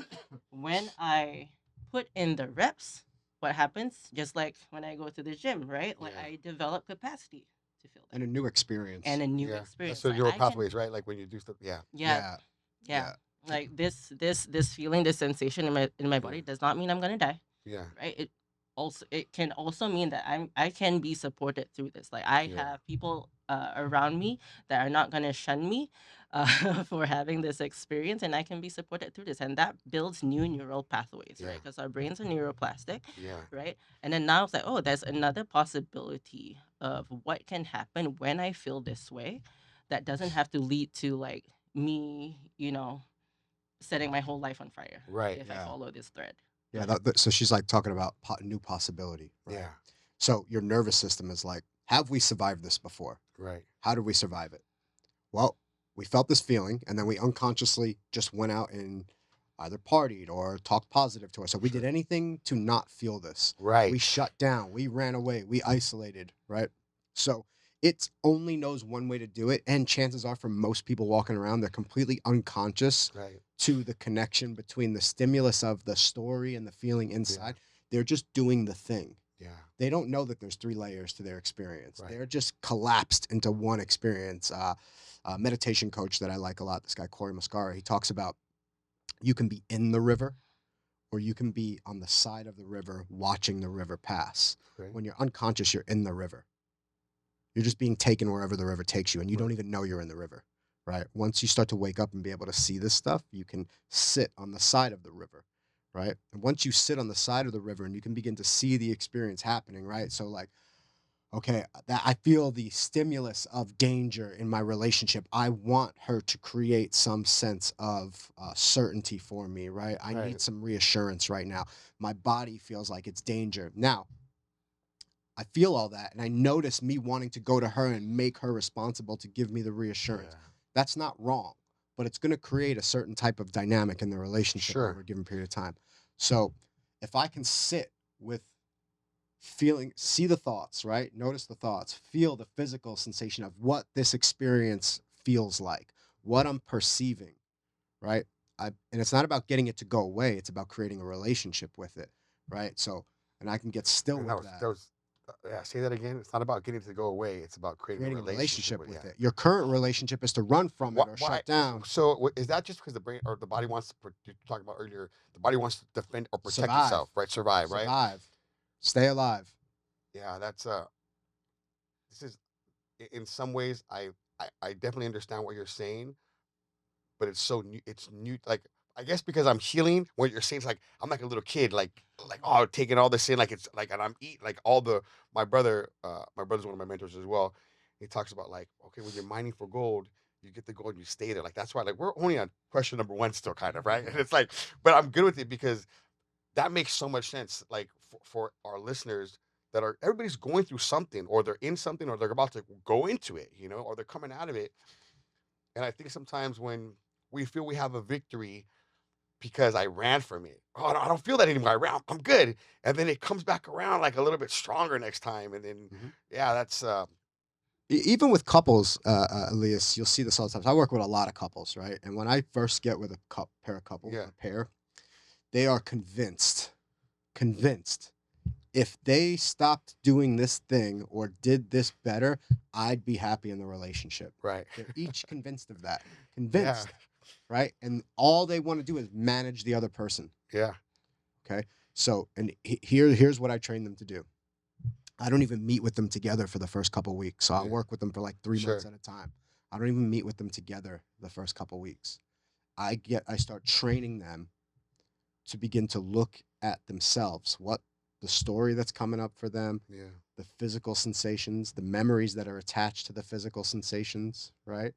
when i put in the reps, what happens, just like when I go to the gym, right? Like, Yeah. I develop capacity to feel that And a new experience. and a new Yeah. experience. So Like, neural I can. pathways, right? Like when you do stuff. Yeah. Yeah. Yeah. Yeah. Yeah. Like, this feeling, this sensation in my Yeah. body does not mean I'm gonna die, Yeah. right? It can also mean that I can be supported through this. Like, I Yeah. have people around me that are not gonna shun me for having this experience, and I can be supported through this, and that builds new neural pathways, Yeah. right? Because our brains are neuroplastic, Yeah. right? And then now it's like, oh, there's another possibility of what can happen when I feel this way, that doesn't have to lead to like me, setting my whole life on fire Right. if I Yeah. follow this thread. Yeah. So she's like talking about new possibility, right? Yeah. So your nervous system is like, have we survived this before? Right. How did we survive it? Well, we felt this feeling and then we unconsciously just went out and either partied or talked positive to us. So we did Sure. anything to not feel this. We Right. shut down, we ran away, we isolated, right? So it only knows one way to do it. And chances are, for most people walking around, they're completely unconscious Right. to the connection between the stimulus of the story and the feeling Yeah. inside. They're just doing the thing. Yeah. They don't know that there's three layers to their experience. Right. They're just collapsed into one experience. A meditation coach that I like a lot, this guy Corey Muscara, he talks about you can be in the river or you can be on the side of the river watching the river pass. Okay. When you're unconscious, you're in the river. You're just being taken wherever the river takes you, and you Right. don't even know you're in the river, right? Once you start to wake up and be able to see this stuff, you can sit on the side of the river, right? And once you sit on the side of the river and you can begin to see the experience happening, right? So, like, okay, that I feel the stimulus of danger in my relationship. I want her to create some sense of certainty for me, right? I need Right. some reassurance right now. My body feels like it's danger. Now, I feel all that and I notice me wanting to go to her and make her responsible to give me the reassurance. Yeah. That's not wrong, but it's going to create a certain type of dynamic in the relationship over Sure. a given period of time. So, if I can sit with feeling, see the thoughts, right? Notice the thoughts, feel the physical sensation of what this experience feels like, what I'm perceiving, right? And it's not about getting it to go away, it's about creating a relationship with it, right? So, and I can get still And with that. that was Yeah, say that again. It's not about getting it to go away. It's about creating a Creating a relationship relationship with. with Yeah. it. Your current relationship is to run from it or Why? shut down, So is that just because the brain or the body wants to? You talked about earlier. The body wants to defend or protect survive, itself, right? Survive, right? survive, stay alive. Yeah. That's This is in some ways I definitely understand what you're saying, but it's so new. It's new. Like I guess because I'm healing. What you're saying is like I'm like a little kid, like oh taking all this in, like it's like and I'm eating like all the my brother's one of my mentors as well. He talks about like okay when you're mining for gold. You get the gold and you stay there. Like that's why like we're only on question number one still kind of right. And it's like, but I'm good with it because that makes so much sense. Like for our listeners that are everybody's going through something or they're in something or they're about to go into it, or they're coming out of it. And I think sometimes when we feel we have a victory because I ran from it, oh, I don't feel that anymore. I ran, I'm good, and then it comes back around like a little bit stronger next time, and then Mhm. yeah, that's Even with couples, Elias, you'll see this all the time. So I work with a lot of couples, right? And when I first get with a pair of couple yeah, or pair, they are convinced if they stopped doing this thing or did this better, I'd be happy in the relationship. right, They're each convinced of that. yeah, Convinced, right? And all they want to do is manage the other person. yeah, Okay. So, and here's what I train them to do. I don't even meet with them together for the first couple weeks. So I yeah, work with them for like 3 months sure, at a time. I don't even meet with them together the first couple weeks. I start training them to begin to look at themselves, what the story that's coming up for them, yeah, the physical sensations, the memories that are attached to the physical sensations, right?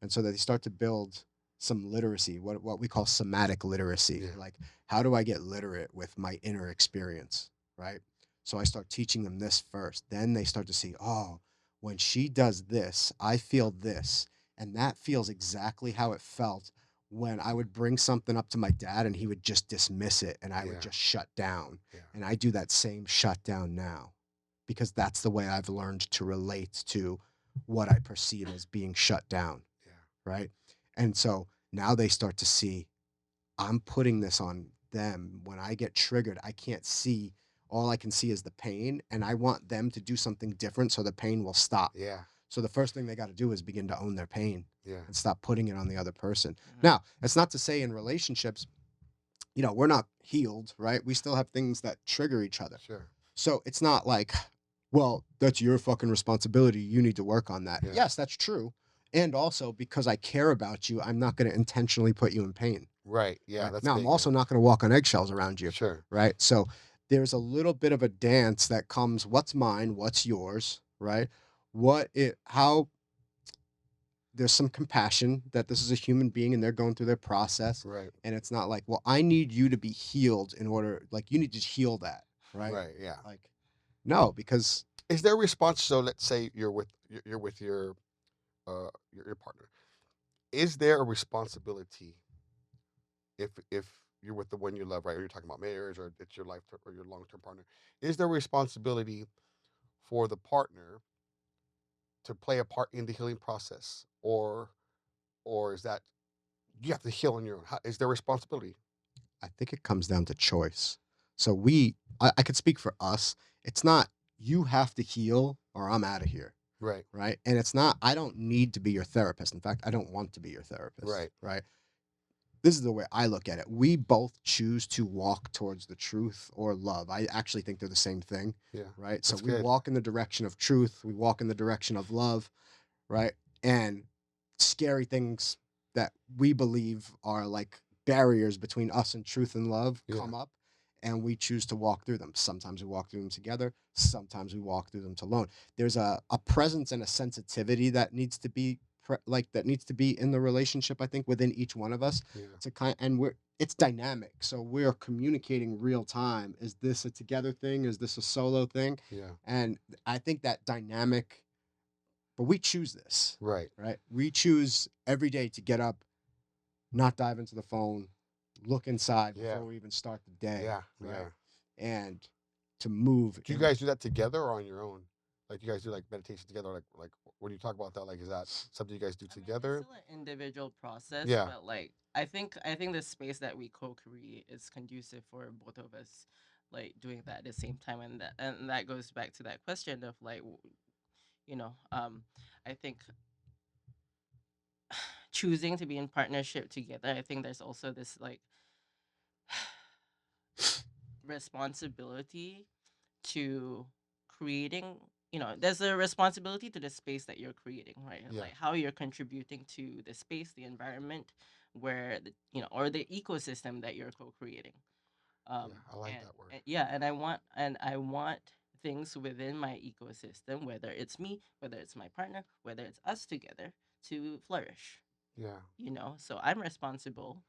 And so that they start to build some literacy, what we call somatic literacy. yeah, Like, how do I get literate with my inner experience, right? So I start teaching them this first. Then they start to see, oh, when she does this, I feel this. And that feels exactly how it felt when I would bring something up to my dad and he would just dismiss it and I would yeah, just shut down. yeah, And I do that same shutdown now because that's the way I've learned to relate to what I perceive as being shut down, yeah, right? And so now they start to see I'm putting this on them. When I get triggered, I can't see. All I can see is the pain, and I want them to do something different so the pain will stop. yeah, So the first thing they got to do is begin to own their pain yeah, and stop putting it on the other person. Mhm. Now, that's not to say in relationships, we're not healed, right? We still have things that trigger each other. sure, So it's not like, well, that's your fucking responsibility. You need to work on that. yeah, Yes, that's true. And also, because I care about you, I'm not going to intentionally put you in pain. right, yeah, Right. that's Now, I'm big, yeah, also not going to walk on eggshells around you. sure, Right. So there's a little bit of a dance that comes what's mine, what's yours, right? How there's some compassion that this is a human being and they're going through their process. right, And it's not like, well, I need you to be healed in order, like, you need to heal that. Right. right, yeah. Like, no, because Is there a response? So let's say you're with your partner. Is there a responsibility if you're with the one you love, right? Or you're talking about marriage, or it's your life or your long term partner. Is there a responsibility for the partner to play a part in the healing process, or is that you have to heal on your own? Is there responsibility? I think it comes down to choice. So I could speak for us. It's not you have to heal or I'm out of here. Right, Right. And it's not, I don't need to be your therapist. In fact, I don't want to be your therapist. right, Right. This is the way I look at it. We both choose to walk towards the truth or love. I actually think they're the same thing. yeah, Right. So that's we good. walk in the direction of truth, we walk in the direction of love. Right. And scary things that we believe are like barriers between us and truth and love Yeah, come up and we choose to walk through them. Sometimes we walk through them together, sometimes we walk through them alone. There's a presence and a sensitivity that needs to be that needs to be in the relationship, I think, within each one of us yeah, to and we're it's dynamic. So we're communicating real time. Is this a together thing? Is this a solo thing? yeah, And I think that dynamic, but we choose this, right, right? We choose every day to get up, not dive into the phone, look inside yeah, before we even start the day, yeah, yeah. right? And to move Do you in. guys do that together or on your own? Like you guys do like meditation together, like when you talk about that, like is that something you guys do I mean, it's together? still an individual process, Yeah, but like I think the space that we co-create is conducive for both of us like doing that at the same time, and that goes back to that question of like, you know, I think choosing to be in partnership together, I think there's also this like responsibility to creating, there's a responsibility to the space that you're creating, right? Yeah. Like how you're contributing to the space, the environment where or the ecosystem that you're co-creating. Yeah. I like And, that word. and yeah, and I want things within my ecosystem, whether it's me, whether it's my partner, whether it's us together, to flourish. Yeah. So I'm responsible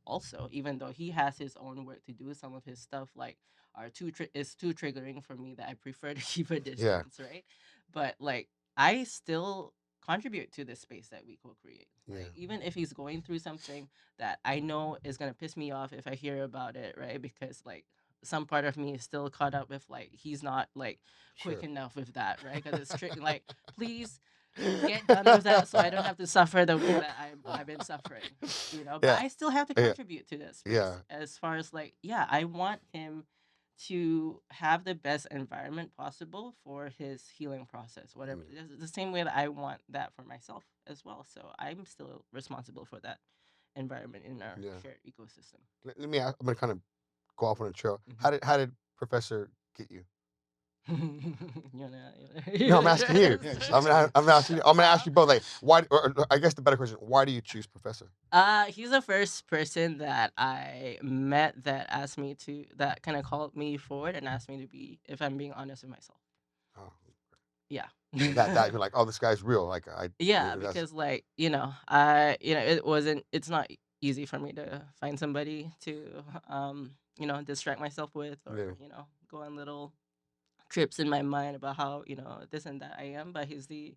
also, even though he has his own work to do. Some of his stuff like is too triggering for me, that I prefer to keep a Yeah. distance, right? But like, I still contribute to the space that we co-create. Yeah. Like, even if he's going through something that I know is going to piss me off if I hear about it, right? Because like, some part of me is still caught up with like, he's not like quick Sure. enough with that, right? Because it's like, please get done with that so I don't have to suffer the way that I've been suffering. But Yeah. I still have to Yeah. contribute to that Yeah. space, as far as like, yeah, I want him to have the best environment possible for his healing process, whatever. Mm. It's the same way that I want that for myself as well. So I'm still responsible for that environment in our Yeah. shared ecosystem. Let me ask, I'm gonna kind of go off on a trail. Mhm. How did Professor get you? you No, I'm asking you. Yeah, I'm asking you. I'm gonna ask you both. Like, why? Or I guess the better question: why do you choose Professor? He's the first person that I met that asked me to, that kind of called me forward and asked me to be, if I'm being honest with myself. Oh, Yeah. that you're like, oh, this guy's real. Like Yeah, that's because like, it's not easy for me to find somebody to, distract myself with, yeah, or, go on little trips in my mind about how, this and that I am. But he's the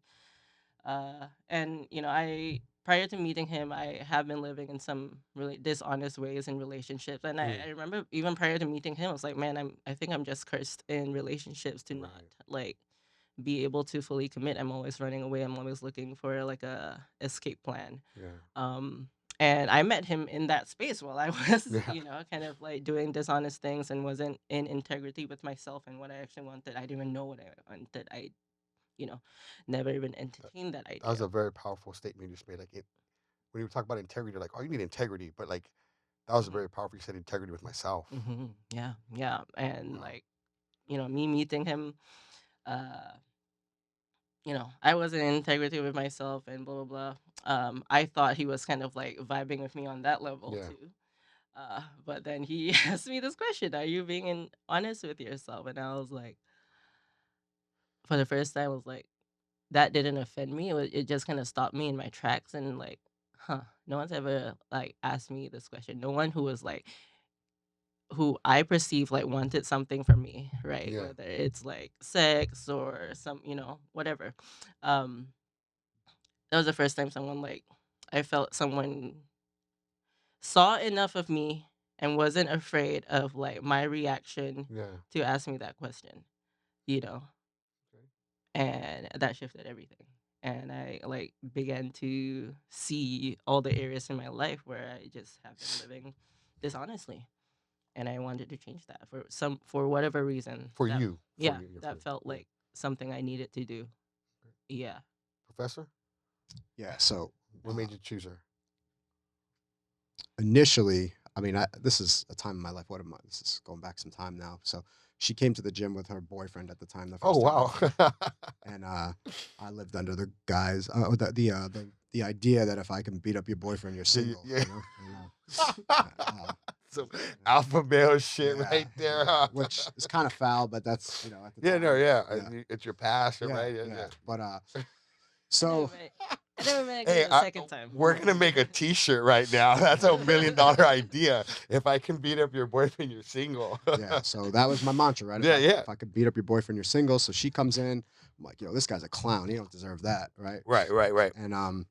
and I prior to meeting him, I have been living in some really dishonest ways in relationships, and I, mm, I remember even prior to meeting him, I was like, man, I think I'm just cursed in relationships to not right, like be able to fully commit. I'm always running away. I'm always looking for like a escape plan. yeah, um and I met him in that space while I was, yeah. kind of like doing dishonest things and wasn't in integrity with myself and what I actually wanted. I didn't even know what I wanted. I you know never even That, entertained that that was idea. a very powerful statement you just made. Like when you talk about integrity, you're like, oh, you need integrity, but like that was a Mhm. very powerful. You said integrity with myself. Yeah, yeah, and Wow. like, me meeting him, uh, I was in integrity with myself and blah blah blah. I thought he was kind of like vibing with me on that level Yeah, too. But then he asked me this question: "Are you being honest with yourself?" And I was like, for the first time, I was like, that didn't offend me. It just kind of stopped me in my tracks, and like, huh? No one's ever like asked me this question. No one who was like, who I perceive like wanted something from me, right? yeah, Whether it's like sex or some, whatever. Um, that was the first time someone like, I felt someone saw enough of me and wasn't afraid of like my reaction yeah. to ask me that question, you know, Okay. and that shifted everything. And I like began to see all the areas in my life where I just have been living dishonestly, and I wanted to change that for whatever reason. For That you, for Yeah, you, yeah, that felt yeah. like something I needed to do. Yeah. Professor, yeah. So what made you choose her? initially, I mean, this is a time in my life. What am I? This is going back some time now. So she came to the gym with her boyfriend at the time, the Oh first time I wow. met her, and I lived under the guise, the idea that if I can beat up your boyfriend, you're Yeah, single. yeah. Uh, Some yeah, alpha male shit yeah, right there, yeah, huh? which is kind of foul, but that's at the Yeah, no, time, yeah. yeah, It's your passion, yeah, right? Yeah, yeah. yeah. But I never so met I never met a girl Hey, the second time. we're gonna make a T-shirt right now. That's $1 million idea. If I can beat up your boyfriend, you're single. yeah, so that was my mantra, right? If Yeah, I yeah. if I could beat up your boyfriend, you're single. So she comes in, I'm like, yo, this guy's a clown. He don't deserve that, right? Right, right, right. And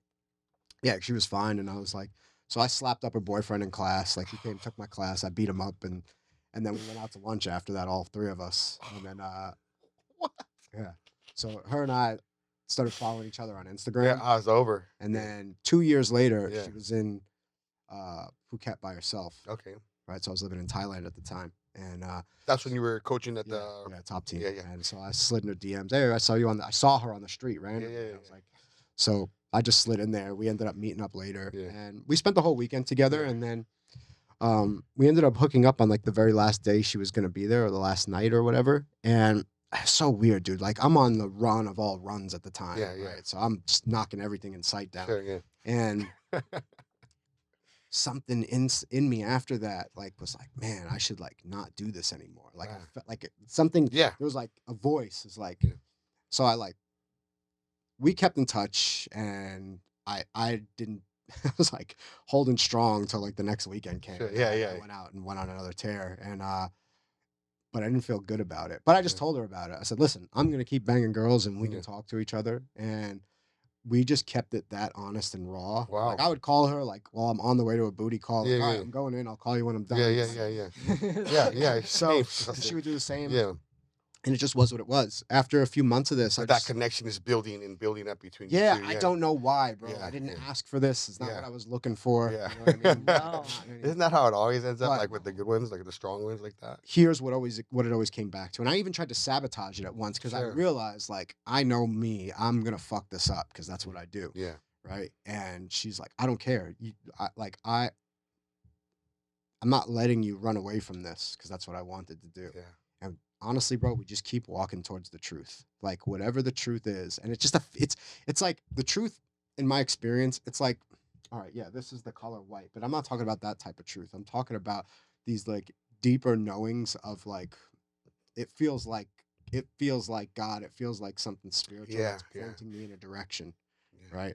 yeah, she was fine, and I was like, so I slapped up her boyfriend in class. Like he came, took my class, I beat him up, and then we went out to lunch after that, all three of us, and then What? yeah, so her and I started following each other on Yeah, Instagram, I was over. and Yeah, then 2 years later, yeah. she was in Phuket by herself, Okay. right? So I was living in Thailand at the time, and That's when you were coaching at yeah, the. yeah, top team. Yeah, yeah, And so I slid in her DMs. Hey, I saw you on I saw her on the street yeah, yeah, randomly. yeah, I was like, so I just slid in there. We ended up meeting up later, yeah, and we spent the whole weekend together. yeah, And then we ended up hooking up on like the very last day she was gonna be there, or the last night or whatever. And it's so weird, dude. Like I'm on the run of all runs at the time, yeah, yeah. right? So I'm just knocking everything in sight down. Sure, yeah, And something in me after that like was like, man, I should like not do this anymore. Like I ah, felt like something, yeah, there was like a voice is like, yeah, so I like, we kept in touch, and I didn't I was like holding strong till like the next weekend came, sure, and yeah, I yeah, went out and went on another tear. And but I didn't feel good about it. But I just yeah, told her about it. I said, listen, I'm gonna keep banging girls and we can yeah. talk to each other. And we just kept it that honest and raw. Like Wow. I would call her like while I'm on the way to a booty call, Yeah, like, all right, yeah, I'm going in, I'll call you when I'm yeah, done. yeah, Like, yeah, yeah, yeah, yeah. so Same. she would do the same. Yeah, And it just was what it was. After a few months of this, I but that just, connection is building and building up between you yeah, two. I Yeah, don't know why, bro. I yeah, didn't yeah, ask for this. It's not yeah, what I was looking for. yeah. You know what I mean? No. Not in any, Isn't that how it always ends up? but Like with the good ones, like the strong ones, like that. here's what it always came back to. And I even tried to sabotage it at once because I Sure. realized like I know me, I'm gonna fuck this up because that's what Mm, I do. yeah, Right. And she's like, I don't care. I'm not letting you run away from this because that's what I wanted to do. yeah, And honestly, bro, we just keep walking towards the truth. Like whatever the truth is. And it's just it's like the truth in my experience, it's like, all right, yeah, this is the color white, but I'm not talking about that type of truth. I'm talking about these like deeper knowings of like, it feels like it feels like God. It feels like something spiritual yeah, that's yeah, pointing me in a direction, yeah. right?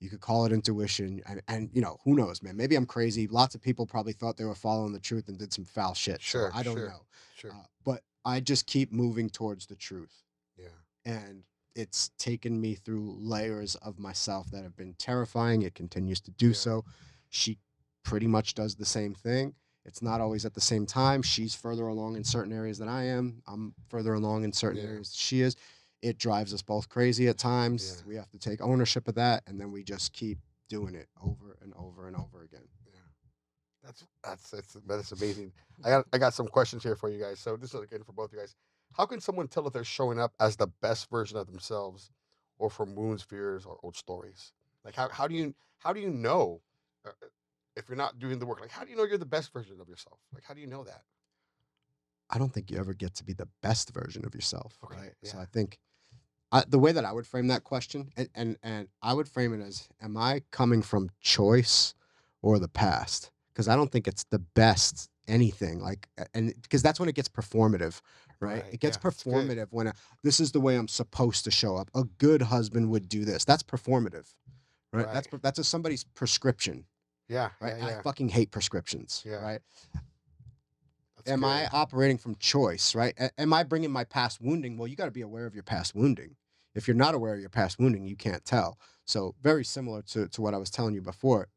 You could call it intuition, and you know, who knows, man? Maybe I'm crazy. Lots of people probably thought they were following the truth and did some foul shit. So Sure, I don't sure, know, sure. but I just keep moving towards the truth, Yeah, and it's taken me through layers of myself that have been terrifying. It continues to do yeah, so. She pretty much does the same thing. It's not always at the same time. She's further along in certain areas than I am. I'm further along in certain yeah, areas she is. It drives us both crazy at yeah, times. We have to take ownership of that, and then we just keep doing it over and over and over again. yeah. That's amazing. I got some questions here for you guys. So this is again for both of you guys. How can someone tell if they're showing up as the best version of themselves, or from wounds, fears, or old stories? Like how do you know if you're not doing the work? Like how do you know you're the best version of yourself? Like how do you know that? I don't think you ever get to be the best version of yourself, Okay, right? So yeah, I think the way that I would frame that question, and I would frame it as, am I coming from choice or the past? Because I don't think it's the best anything. Like, and because that's when it gets performative, right? right, It gets yeah, it's good. performative when this is the way I'm supposed to show up. A good husband would do this. That's performative, right? Right, That's somebody's prescription, yeah, right? yeah, I yeah, fucking hate prescriptions, yeah. right? That's Am I good. operating from choice, right? Am I bringing my past wounding? Well, you got to be aware of your past wounding. If you're not aware of your past wounding, you can't tell. So very similar to what I was telling you before.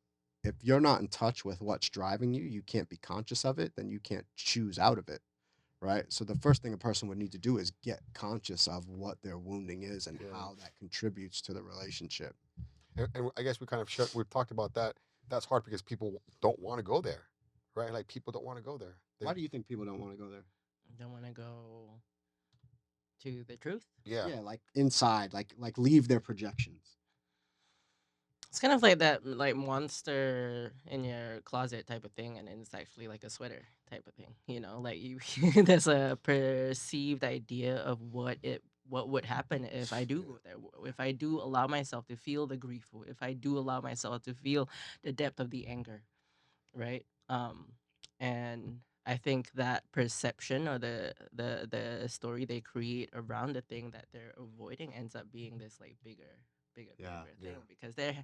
If you're not in touch with what's driving you, you can't be conscious of it, then you can't choose out of it, right? So the first thing a person would need to do is get conscious of what their wounding is and Yeah. how that contributes to the relationship. And I guess we've talked about that. That's hard because people don't want to go there, right? Like people don't want to go there. Why do you think people don't want to go there? Don't want to go to the truth. Yeah, Yeah, like inside, like leave their projections. It's kind of like that, like monster in your closet type of thing, and then it's actually like a sweater type of thing. You know, like you, there's a perceived idea of what would happen if I do yeah, go there, if I do allow myself to feel the grief, if I do allow myself to feel the depth of the anger, right? And I think that perception or the story they create around the thing that they're avoiding ends up being this like Yeah. bigger yeah, thing because they're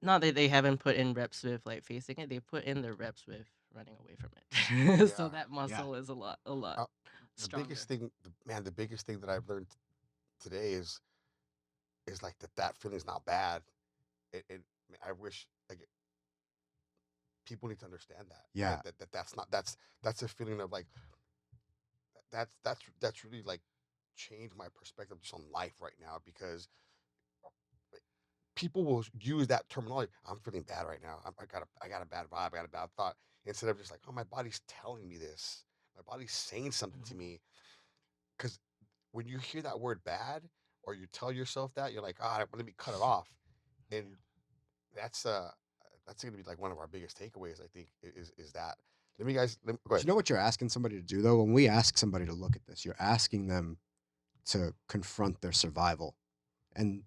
not that they haven't put in reps with like facing it, they put in the reps with running away from it. So yeah. that Yeah. muscle is a lot Uh, the biggest stronger. thing, man, the biggest thing that I've learned today is like that feeling's not bad. I wish like people need to understand that, right? Yeah. That's not that's a feeling of like that's really like changed my perspective just on life right now because people will use that terminology. I'm feeling bad right now. I got a bad vibe. I got a bad thought, instead of just like, oh, my body's telling me this, my body's saying something to Mhm. me. Because when you hear that word bad, or you tell yourself that, you're like, ah, let me cut it off. And Yeah. that's that's gonna be like one of our biggest takeaways, I think, is that. Let me guys go Do ahead. you know what you're asking somebody to do though? When we ask somebody to look at this, you're asking them to confront their survival and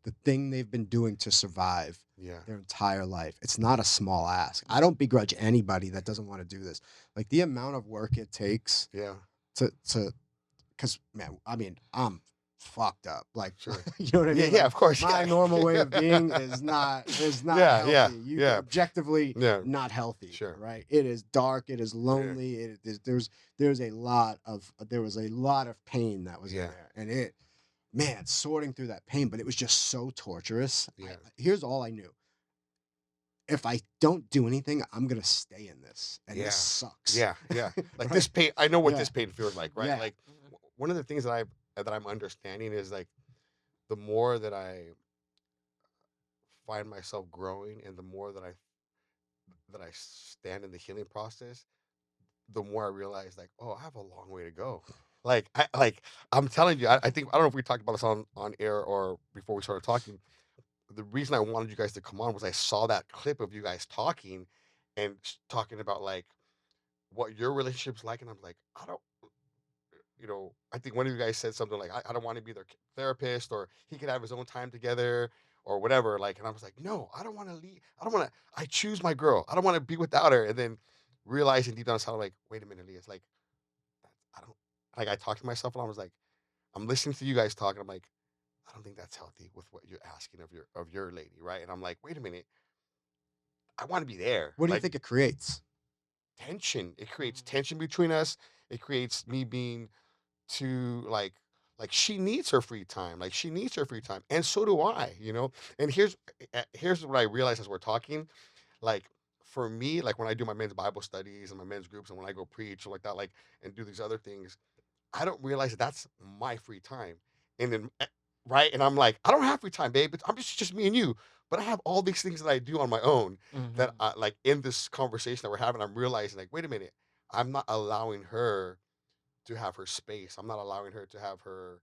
the thing they've been doing to survive Yeah, their entire life. It's not a small ask. I don't begrudge anybody that doesn't want to do this. Like the amount of work it takes yeah, to because man, I mean, I'm fucked up. Like, sure. you know what I Yeah, mean? yeah, Like of course, my yeah. normal way of being is not Yeah, yeah, healthy. You yeah, objectively yeah, not healthy, sure. right? It is dark. It is Yeah, lonely. It is there was a lot of pain that was in yeah, there, and it man sorting through that pain, but it was just so torturous. yeah, Here's all I knew: if I don't do anything, I'm gonna stay in this, and this yeah, sucks, yeah, yeah. Like right? this pain, I know what Yeah, this pain feels like, right? yeah. Like Mhm. one of the things that I'm understanding is like the more that I find myself growing, and the more that I stand in the healing process, the more I realize like, oh, I have a long way to go. I'm telling you, I think I don't know if we talked about this on air or before we started talking. The reason I wanted you guys to come on was I saw that clip of you guys talking and talking about like what your relationship's like, and I'm like, I don't, I think one of you guys said something like, I don't want to be their therapist, or he could have his own time together, or whatever. Like, and I was like, no, I don't want to leave. I don't want to. I choose my girl. I don't want to be without her. And then realizing deep down inside, like, wait a minute, Lee. It's like I don't like. I talked to myself, and I was like, I'm listening to you guys talking. I'm like, I don't think that's healthy with what you're asking of your lady, right? And I'm like, wait a minute, I want to be there. What do you Like think it creates? tension. It creates Mhm. tension between us. It creates me being too like she needs her free time. Like she needs her free time, and so do I. And here's what I realized as we're talking. Like for me, like when I do my men's Bible studies and my men's groups, and when I go preach or like that, like and do these other things, I don't realize that that's my free time. And then, right? And I'm like, I don't have free time, babe. It's just me and you. But I have all these things that I do on my own that Mhm. I like in this conversation that we're having. I'm realizing, like, wait a minute, I'm not allowing her to have her space. I'm not allowing her to have her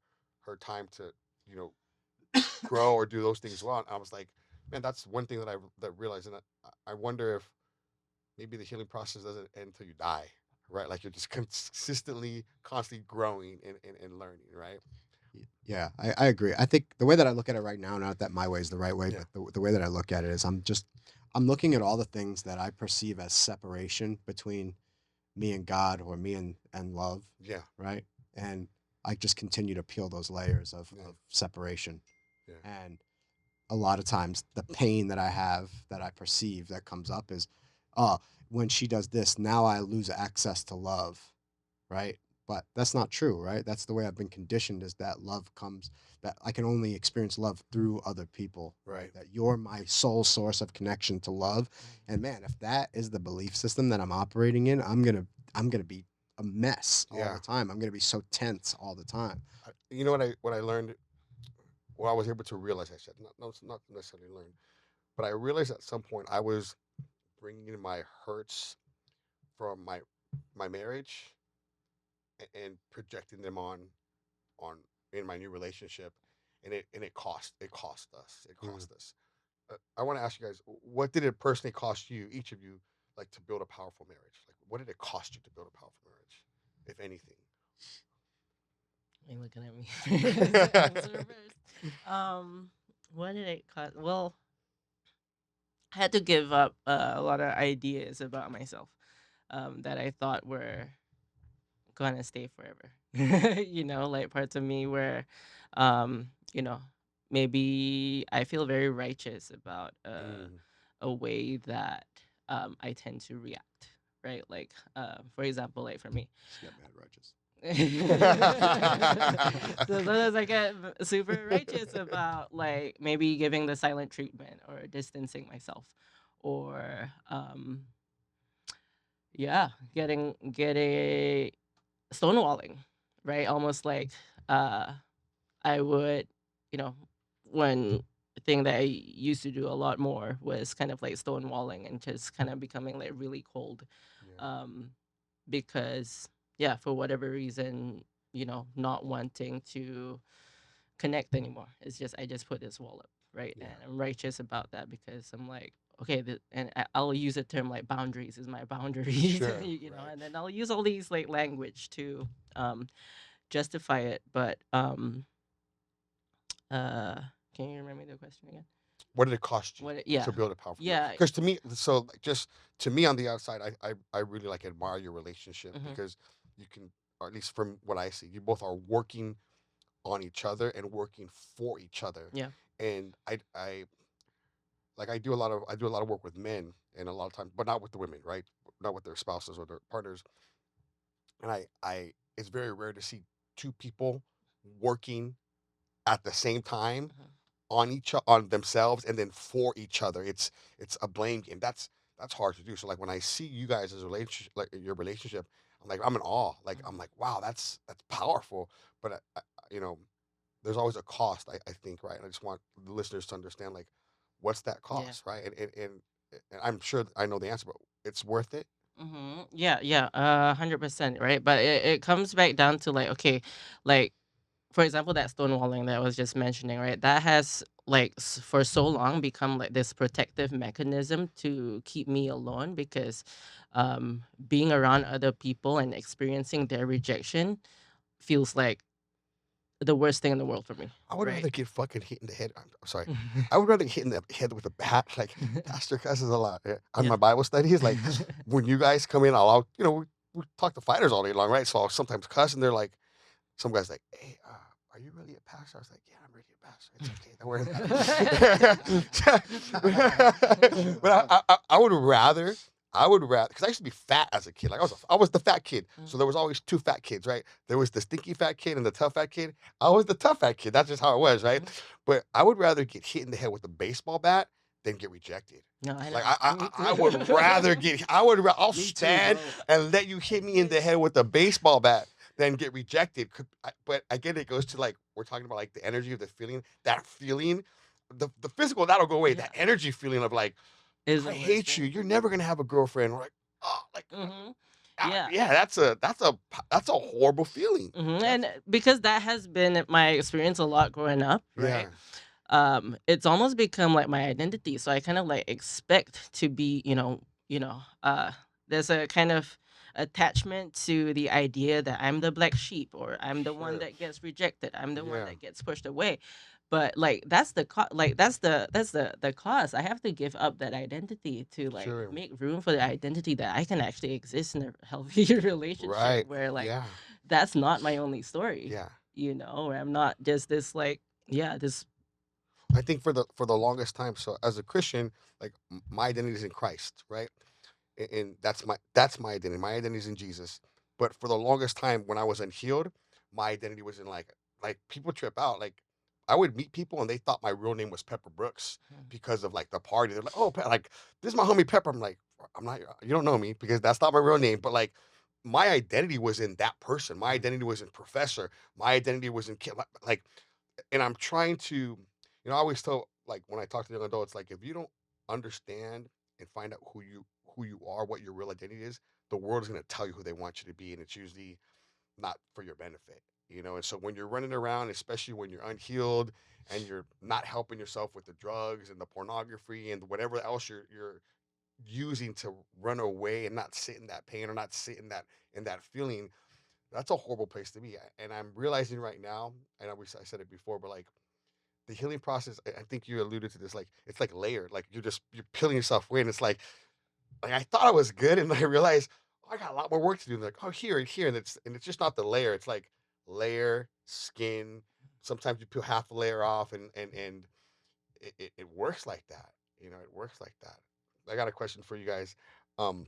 time to, you know, grow or do those things well. And I was like, man, that's one thing that that realized. And I wonder if maybe the healing process doesn't end until you die, right? Like you're just consistently, constantly growing and learning, right? Yeah, I agree. I think the way that I look at it right now, not that my way is the right way, Yeah, but the way that I look at it is I'm looking at all the things that I perceive as separation between me and God or me and love, yeah, right? And I just continue to peel those layers yeah, of separation. yeah. And a lot of times the pain that I have that I perceive that comes up is, oh, when she does this, now I lose access to love, right? But that's not true, right? That's the way I've been conditioned is that love comes that I can only experience love through other people, right? Right. That you're my sole source of connection to love. And Mhm. man, if that is the belief system that I'm operating in, I'm going to be a mess all Yeah. the time. I'm going to be so tense all the time. You know what I learned. Well, I was able to realize. I said not, no, it's not necessarily learned, but I realized at some point I was bringing my hurts from my marriage and projecting them on in my new relationship, and it Mm. cost us. I want to ask you guys, what did it personally cost you, each of you, like to build a powerful marriage? Like, what did it cost you to build a powerful marriage, if anything? Are you looking at me to answer first? What did it cost? Well, I had to give up a lot of ideas about myself that I thought were gonna stay forever. Like parts of me where, um, you know, maybe I feel very righteous about Mm, a way that I tend to react. Right, like for example, like for me, Just get mad righteous. so sometimes I get super righteous about like maybe giving the silent treatment or distancing myself, or yeah, getting stonewalling, right? Almost like uh I would, you know, when thing that I used to do a lot more was kind of like stonewalling and just kind of becoming like really cold. Yeah. Um, because yeah, for whatever reason, not wanting to connect anymore. It's just I just put this wall up, right? Yeah. And I'm righteous about that because I'm like, okay, and I'll use a term like boundaries is my boundaries, Sure. Right. and then I'll use all these like language to um justify it. But uh, can you remember the question again? What did it cost you Yeah, to build a powerful? yeah. Because to me, so like, just to me on the outside, I really like admire your relationship Mm-hmm. because you can, or at least from what I see, you both are working on each other and working for each other. Yeah. And I like I do a lot of work with men and a lot of times, but not with the women, right? Not with their spouses or their partners. And I it's very rare to see two people working at the same time Mm-hmm. on themselves and then for each other. It's a blame game. That's hard to do. So like when I see you guys as a relationship, like your relationship, I'm in awe. Like I'm like, wow, that's powerful. But you know, there's always a cost. I think, right. And I just want the listeners to understand like what's that Yeah. cost, right? And I'm sure I know the answer, but it's worth it. Mm-hmm. Yeah, yeah, 100%, right? But it comes back down to like, okay, like for example, that stonewalling that I was just mentioning, right? That has like for so long become like this protective mechanism to keep me alone because being around other people and experiencing their rejection feels like the worst thing in the world for me, I would right? rather get fucking hit in the head. I'm sorry. I would rather get hit in the head with a bat. Like Pastor cusses a lot on Yeah. my Bible studies. Like when you guys come in, we talk to fighters all day long, right? So I'll sometimes cuss, and they're like, some guys like, "Hey, are you really a pastor?" I was like, "Yeah, I'm really a pastor. It's okay. Don't worry about it." But I would rather, because I used to be fat as a kid. Like I was the fat kid. So there was always two fat kids, right? There was the stinky fat kid and the tough fat kid. I was the tough fat kid. That's just how it was, right? But I would rather get hit in the head with a baseball bat than get rejected. No, I Like know. Me I would rather get. I'll Me too, stand bro. and let you hit me in the head with a baseball bat than get rejected. But again, it goes to like we're talking about like the energy of the feeling. That feeling, the physical that'll go away. Yeah, That energy feeling of like is I the worst hate you. thing. You're never gonna have a girlfriend. Or like oh like Mm-hmm. Yeah. yeah. That's a horrible feeling. And because that has been my experience a lot growing up, Yeah. right? It's almost become like my identity. So I kind of like expect to be, there's a kind of attachment to the idea that I'm the black sheep or I'm the one Sure. that gets rejected. I'm the one Yeah. that gets pushed away. But like that's the cost. I have to give up that identity to like Sure. make room for the identity that I can actually exist in a healthy relationship Right. where like Yeah. that's not my only story, Yeah. where I'm not just this like yeah, this I think for the longest time. So as a Christian, like my identity is in Christ, right? And that's my identity. My identity is in Jesus. But for the longest time, when I was unhealed, my identity was in like people trip out. Like I would meet people and they thought my real name was Pepper Brooks because of like the party. They're like, oh, like this is my homie Pepper. I'm like, I'm not. You don't know me because that's not my real name. But like my identity was in that person. My identity was in Professor. My identity was in kid. Like, and I'm trying to, I always tell like when I talk to young adults, like if you don't understand and find out who you are, what your real identity is, the world is going to tell you who they want you to be, and it's usually not for your benefit. And so when you're running around, especially when you're unhealed and you're not helping yourself with the drugs and the pornography and whatever else you're using to run away and not sit in that pain or not sit in that feeling, that's a horrible place to be. And I'm realizing right now, and I said it before, but like the healing process, I think you alluded to this, like it's like layered, like you're peeling yourself away, and it's like I thought I was good, and I realized oh, I got a lot more work to do. And like oh here and here, and it's just not the layer. It's like layer skin. Sometimes you peel half a layer off, and it works like that. It works like that. I got a question for you guys. Um,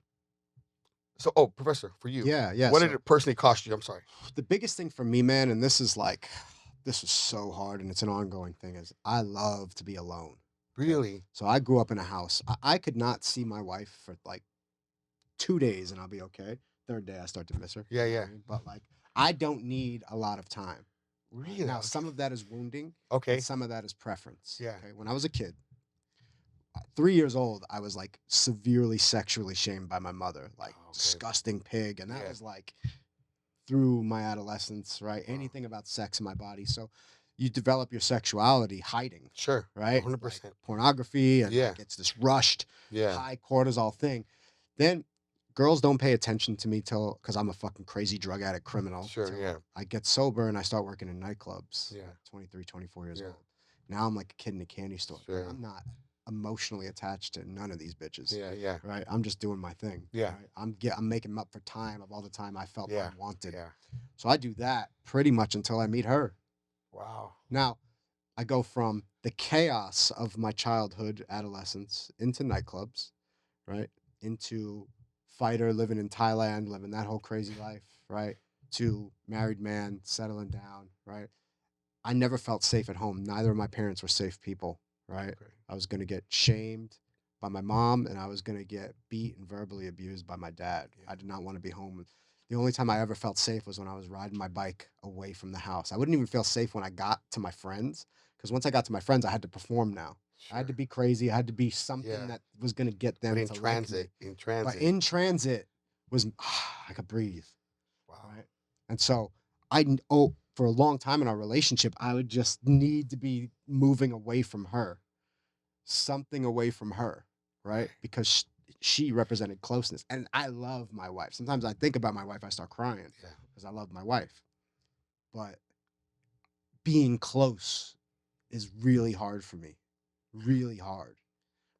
oh, Professor, for you, Yeah, yeah. what did So it personally cost you? I'm sorry. the biggest thing for me, man, and this is so hard and it's an ongoing thing, is I love to be alone. Okay. Really? So I grew up in a house. I could not see my wife for like 2 days and I'll be okay. Third day I start to miss her. Yeah, You know what yeah. I mean? But like I don't need a lot of time. Right? Really? Now, Okay. some of that is wounding, and Okay. some of that is preference. Yeah. Okay. When I was a kid, 3 years old, I was like severely sexually shamed by my mother, like Oh, okay. disgusting pig, and that Yeah. was like through my adolescence, right? Wow. Anything about sex in my body. So you develop your sexuality hiding, Sure. right? Like 100%. pornography, and Yeah. like it's this rushed Yeah. high cortisol thing. Then girls don't pay attention to me till because I'm a fucking crazy drug addict criminal Sure. till Yeah. I get sober and I start working in nightclubs Yeah. at 23, 24 years Yeah. old. Now I'm like a kid in a candy store, but Sure. I'm not emotionally attached to none of these bitches. Yeah. Yeah. Right? I'm just doing my thing. Yeah. Right? I'm making up for time of all the time I felt Yeah. unwanted. Yeah. So I do that pretty much until I meet her. Wow. Now, I go from the chaos of my childhood, adolescence, into nightclubs, right? Into fighter living in Thailand, living that whole crazy life, right? To married man, settling down, right? I never felt safe at home. Neither of my parents were safe people, right? Okay. I was going to get shamed by my mom, and I was going to get beat and verbally abused by my dad. Yeah. I did not want to be home. The only time I ever felt safe was when I was riding my bike away from the house. I wouldn't even feel safe when I got to my friends, because once I got to my friends, I had to perform now. I had to Sure. be crazy. I had to be something Yeah. that was going to get But them in to like me. transit, in But transit. in transit was I could breathe, Wow. right? And so for a long time in our relationship, I would just need to be moving away from her, something away from her, right? Because she represented closeness, and I love my wife. Sometimes I think about my wife, I start crying Yeah. because I love my wife. But being close is really hard for me, really hard,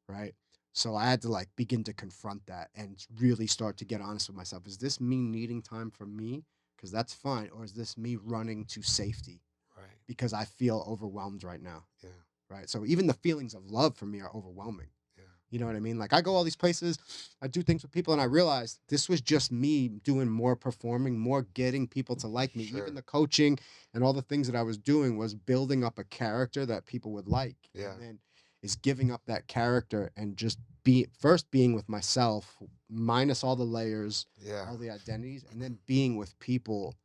right? So I had to like begin to confront that and really start to get honest with myself. Is this me needing time for me? Because that's fine. Or is this me running to safety Right. because I feel overwhelmed right now? Yeah. Right. So even the feelings of love for me are overwhelming. Yeah. You know what I mean? Like I go all these places, I do things with people, and I realized this was just me doing more performing, more getting people to like me. Sure. Even the coaching and all the things that I was doing was building up a character that people would like. Yeah. And then is giving up that character and just being with myself, minus all the layers, Yeah. all the identities, and then being with people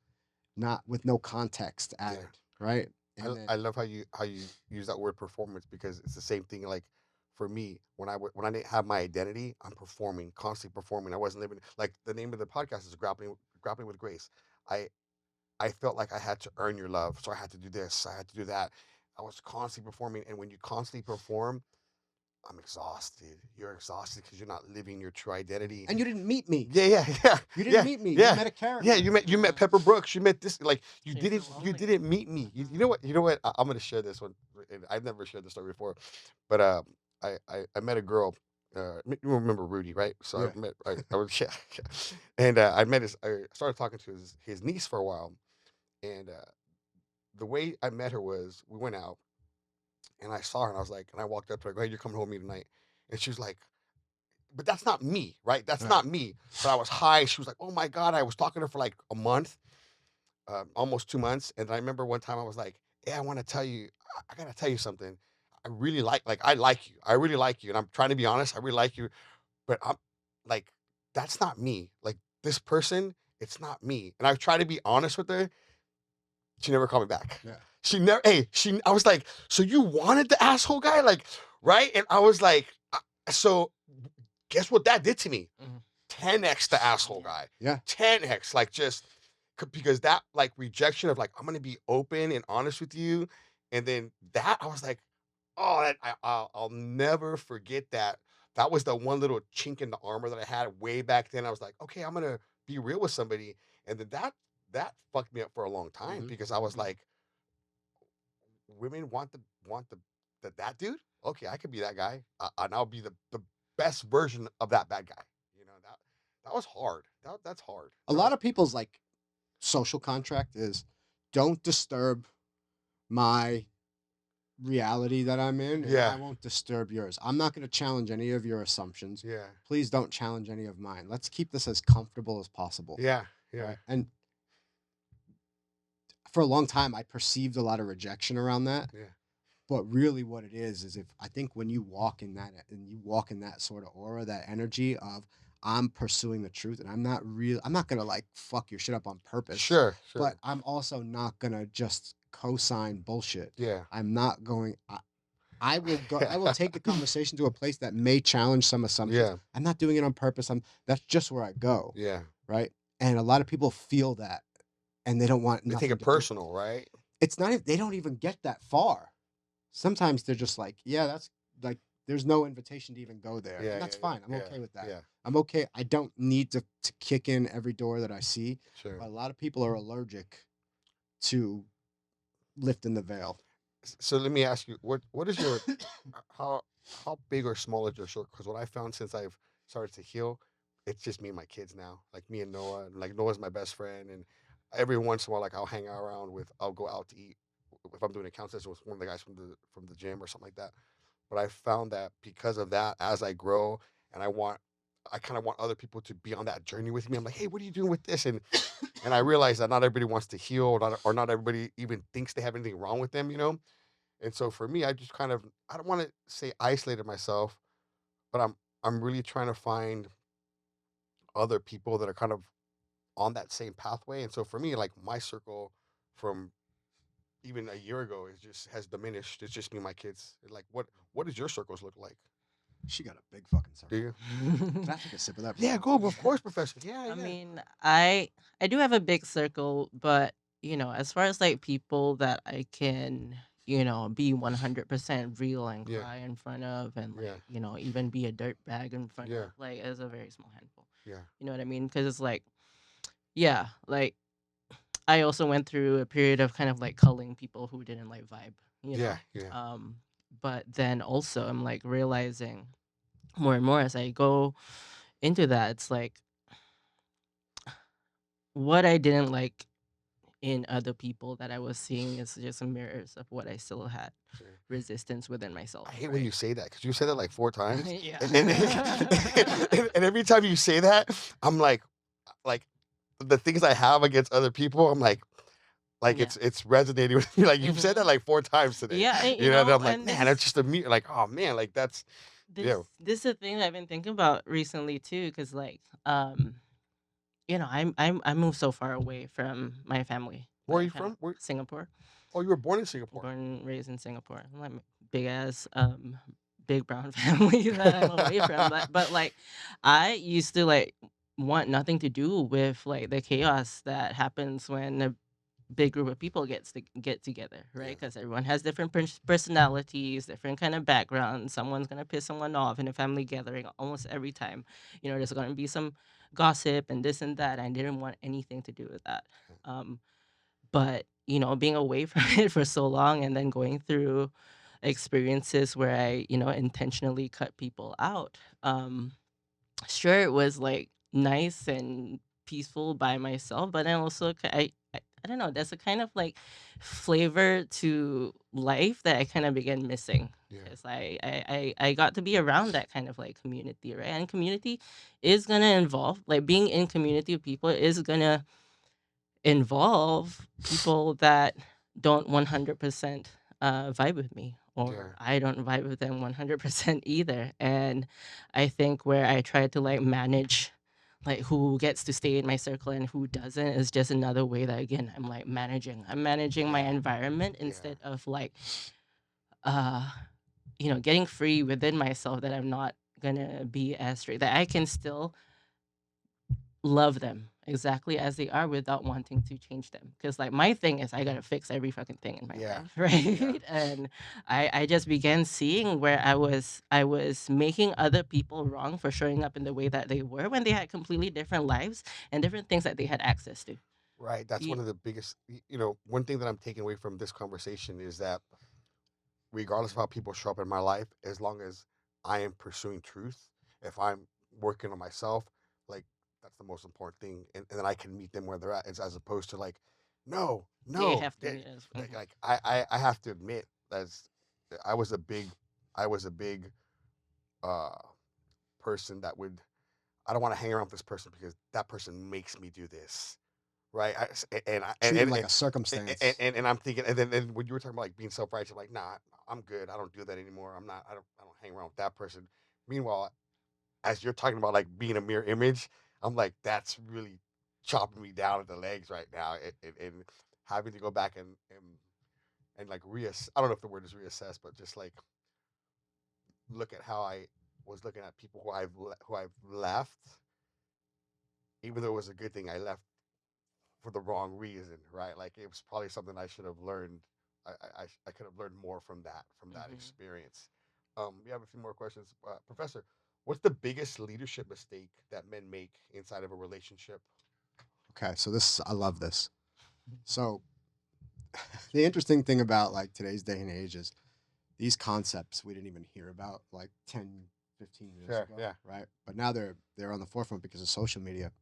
not with no context Yeah. added. Right. And I then love how you use that word performance, because it's the same thing. Like for me, when I didn't have my identity, I'm performing, constantly performing. I wasn't living, like the name of the podcast is Grappling with Grace. I I felt like I had to earn your love, so I had to do this, I had to do that. I was constantly performing, and when you constantly perform, I'm exhausted. You're exhausted because you're not living your true identity. and you didn't meet me. Yeah, yeah, yeah, You didn't yeah, meet me. You yeah. met a Yeah, character. you met Pepper Brooks. You met this, like you You feel you lonely. didn't meet me. You know what? You know what? I'm gonna share this one. And I've never shared this story before, but I met a girl. You remember Rudy, right? So Yeah. I was yeah, and I started talking to his niece for a while, and the way I met her was we went out, and I saw her, and I was like, and I walked up to her, "Hey, you're coming home with me tonight," and she was like, but that's not me, right? That's Right. not me. But I was high. She was like, "Oh my god!" I was talking to her for like a month, almost 2 months, and I remember one time I was like, "Hey, I want to tell you, I gotta tell you something. I really I like you. I really like you, and I'm trying to be honest. I really like you, but I'm like, that's not me. Like this person, it's not me." And I tried to be honest with her. She never called me back. Yeah. She never. Hey, I was like, "So you wanted the asshole guy, like, right?" And I was like, "So guess what that did to me? Mhm. 10x the asshole Yeah. guy. Yeah. 10x, like just because that like rejection of like I'm gonna be open and honest with you, and then that I was like, oh, I'll never forget that. That was the one little chink in the armor that I had way back then. I was like, okay, I'm gonna be real with somebody, and then that fucked me up for a long time, Mhm. because I was Mhm. like, women want that dude. Okay, I could be that guy, and I'll be the best version of that bad guy. That was hard. That's hard. A That was lot of people's like social contract is don't disturb my reality that I'm in, and yeah, I won't disturb yours. I'm not going to challenge any of your assumptions. yeah, Please don't challenge any of mine. Let's keep this as comfortable as possible. yeah, yeah, Right. And for a long time, I perceived a lot of rejection around that. yeah, But really, what it is if I think when you walk in that and you walk in that sort of aura, that energy of I'm pursuing the truth, and I'm not gonna like fuck your shit up on purpose, sure, but sure, I'm also not gonna just co-sign bullshit. Yeah. I'm not going. I will go. I will take the conversation to a place that may challenge some assumptions. Yeah. I'm not doing it on purpose. That's just where I go, Yeah. right? And a lot of people feel that, and they don't want They take nothing it to do. personal, right? It's not. They don't even get that far. Sometimes they're just like, yeah, that's like, there's no invitation to even go there, Yeah. and Yeah. that's fine. I'm Yeah. okay with that. Yeah. I'm okay. I don't need to kick in every door that I see. Sure. But a lot of people are allergic to lifting the veil. So let me ask you, what is your how how big or small is your circle? Because what I found since I've started to heal, it's just me and my kids now. Like me and Noah, and like Noah's my best friend, and every once in a while, like I'll go out to eat if I'm doing a count session with one of the guys from the gym or something like that. But I found that because of that, as I grow and I kind of want other people to be on that journey with me. I'm like, hey, what are you doing with this? And I realize that not everybody wants to heal, or not everybody even thinks they have anything wrong with them, you know. And so for me, I just kind of I don't want to say isolated myself, but I'm really trying to find other people that are kind of on that same pathway. And so for me, like my circle from even a year ago is just has diminished. It's just me and my kids. Like what does your circles look like? She got a big fucking Do circle. you? Can I take a sip of that? Yeah, go. Of course, professor. Yeah, I yeah. mean, I do have a big circle, but as far as like people that I can, be 100% real and Yeah. cry in front of, and Yeah. like, even be a dirt bag in front Yeah. of, like, is a very small handful. Yeah. You know what I mean? Because it's like, yeah, like I also went through a period of kind of like culling people who didn't like vibe, you Yeah. know. Yeah. But then also I'm like realizing more and more as I go into that, it's like what I didn't like in other people that I was seeing is just mirrors of what I still had Sure. resistance within I myself, hate when right? you say that because you said that like 4 times, Yeah. and every time you say that, I'm like the things I have against other people, I'm like Yeah. it's resonating with me. Like you've said that Hmm. like 4 times today, Yeah, and, you know. And I'm like, and man, it's just a me. Like, oh man, like that's this yeah. this is a thing that I've been thinking about recently too, because like I moved so far away from my family, Where are my you family, from? Where? Singapore. Oh, you were born in Singapore. Born and raised in Singapore. I'm like big ass big brown family that I'm away from. But like I used to like want nothing to do with like the chaos that happens when a big group of people get together, Yeah, right? Because everyone has different personalities, different kind of backgrounds. Someone's gonna piss someone off in a family gathering almost every time. There's gonna be some gossip and this and that. I didn't want anything to do with that. Um, but being away from it for so long and then going through experiences where I intentionally cut people out. Sure, it was like nice and peaceful by myself, but then also I don't know, there's a kind of like flavor to life that I kind of began missing, yeah, because I got to be around that kind of like community, right? And community is gonna involve, like, being in community with people is gonna involve people that don't 100% vibe with me, yeah, or I don't vibe with them 100% either. And I think where I try to like manage like who gets to stay in my circle and who doesn't is just another way that, again, I'm managing my yeah, environment yeah, instead of like uh getting free within myself, that I'm not gonna be as straight, that I can still love them exactly as they are without wanting to change them. Because like my thing is I gotta fix every fucking thing in my yeah, life, yeah. right? And I just began seeing where I was making other people wrong for showing up in the way that they were, when they had completely different lives and different things that they had access to. Right. That's Ye- one of the biggest. You know, one thing that I'm taking away from this conversation is that regardless of how people show up in my life, as long as I am pursuing truth, if I'm working on myself, like that's the most important thing, and then I can meet them where they're at, as opposed to like, no, They no, have to meet us. Mhm. like I have to admit that's I was a big I was a big uh person that would I don't want to hang around with this person because that person makes me do this. Right, and I Treat it like a circumstance. and I'm thinking, and then when you were talking about like being self-righteous, I'm like, nah, I'm good. I don't do that anymore. I'm not. I don't hang around with that person. Meanwhile, as you're talking about like being a mirror image, I'm like, that's really chopping me down at the legs right now, and having to go back and and like reassess. I don't know if the word is reassess, but just like look at how I was looking at people who I've left, even though it was a good thing. I left for the wrong reason, right? Like it was probably something I should have learned. I could have learned more from that Hmm. experience. We have a few more questions, Professor. What's the biggest leadership mistake that men make inside of a relationship? Okay, so this I love this. So the interesting thing about like today's day and age is these concepts we didn't even hear about like 10, 15 years Sure. ago, Yeah. right? But now they're on the forefront because of social media.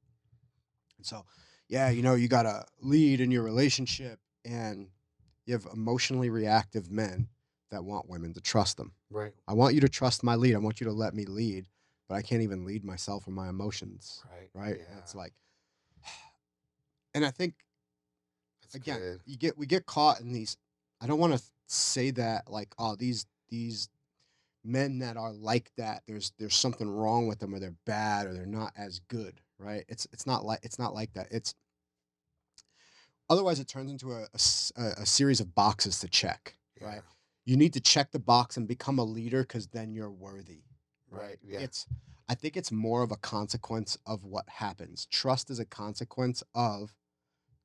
And so, yeah, you know, you got to lead in your relationship and you have emotionally reactive men that want women to trust them. Right. I want you to trust my lead. I want you to let me lead, but I can't even lead myself or my emotions, Right. right? And Yeah. it's like, and I think That's again, good. we get caught in these. I don't want to say that like, oh, these men that are like that, there's something wrong with them, or they're bad, or they're not as good, right? It's not like that. It's otherwise it turns into a series of boxes to check, Yeah. right? You need to check the box and become a leader because then you're worthy, Right. right? Yeah. It's I think it's more of a consequence of what happens. Trust is a consequence of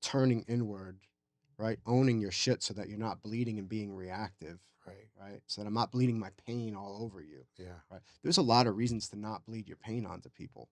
turning inward, right? Owning your shit so that you're not bleeding and being reactive, Right. right? So that I'm not bleeding my pain all over you, Yeah. right? There's a lot of reasons to not bleed your pain onto people.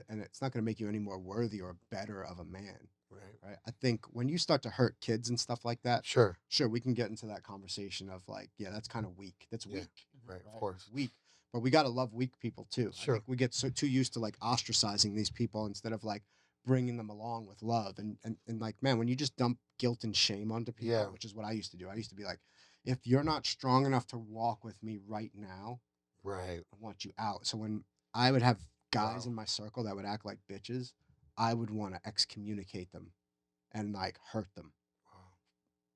And it's not going to make you any more worthy or better of a man, Right. right? I think when you start to hurt kids and stuff like that, Sure. sure, we can get into that conversation of like, yeah, that's kind of weak. That's Yeah. weak, Right. Of right? course. Weak. But we got to love weak people too. I Sure. think we get so too used to like ostracizing these people instead of like bringing them along with love. And like, man, when you just dump guilt and shame onto people, Yeah. which is what I used to do, I used to be like, if you're not strong enough to walk with me right now, Right. I want you out. So when I would have guys Wow. in my circle that would act like bitches, I would want to excommunicate them and like hurt them. Wow.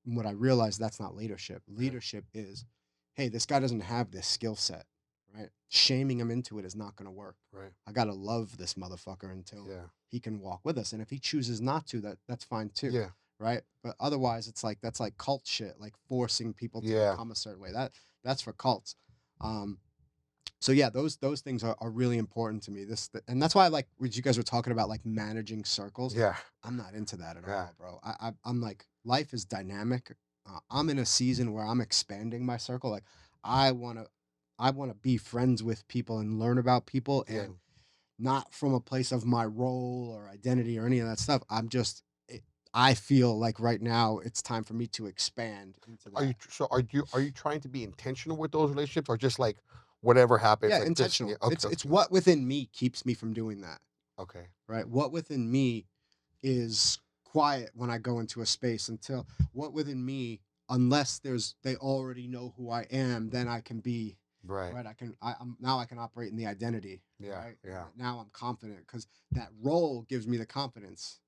And what I realized, that's not leadership. Yeah. Leadership is, hey, this guy doesn't have this skill set, right? Shaming him into it is not going to work. Right. I got to love this motherfucker until Yeah. he can walk with us. And if he chooses not to, that's fine too. Yeah. Right. But otherwise it's like, that's like cult shit, like forcing people to Yeah. become a certain way that's for cults. Um, so yeah, those things are really important to me. And that's why I like what you guys were talking about, like managing circles. Yeah. I'm not into that at Yeah. all, bro. I'm like, life is dynamic. I'm in a season where I'm expanding my circle. Like I wanna I wanna be friends with people and learn about people, Yeah. and not from a place of my role or identity or any of that stuff. I feel like right now it's time for me to expand into Are you that. so are you trying to be intentional with those relationships or just like whatever happens Yeah, like just yeah, intentional. okay, It's okay. what within me keeps me from doing that. Okay. Right? What within me is quiet when I go into a space, until what within me, unless they already know who I am, then I can be Right. right. I'm now I can operate in the identity, Yeah. right? And Yeah. now I'm confident because that role gives me the confidence,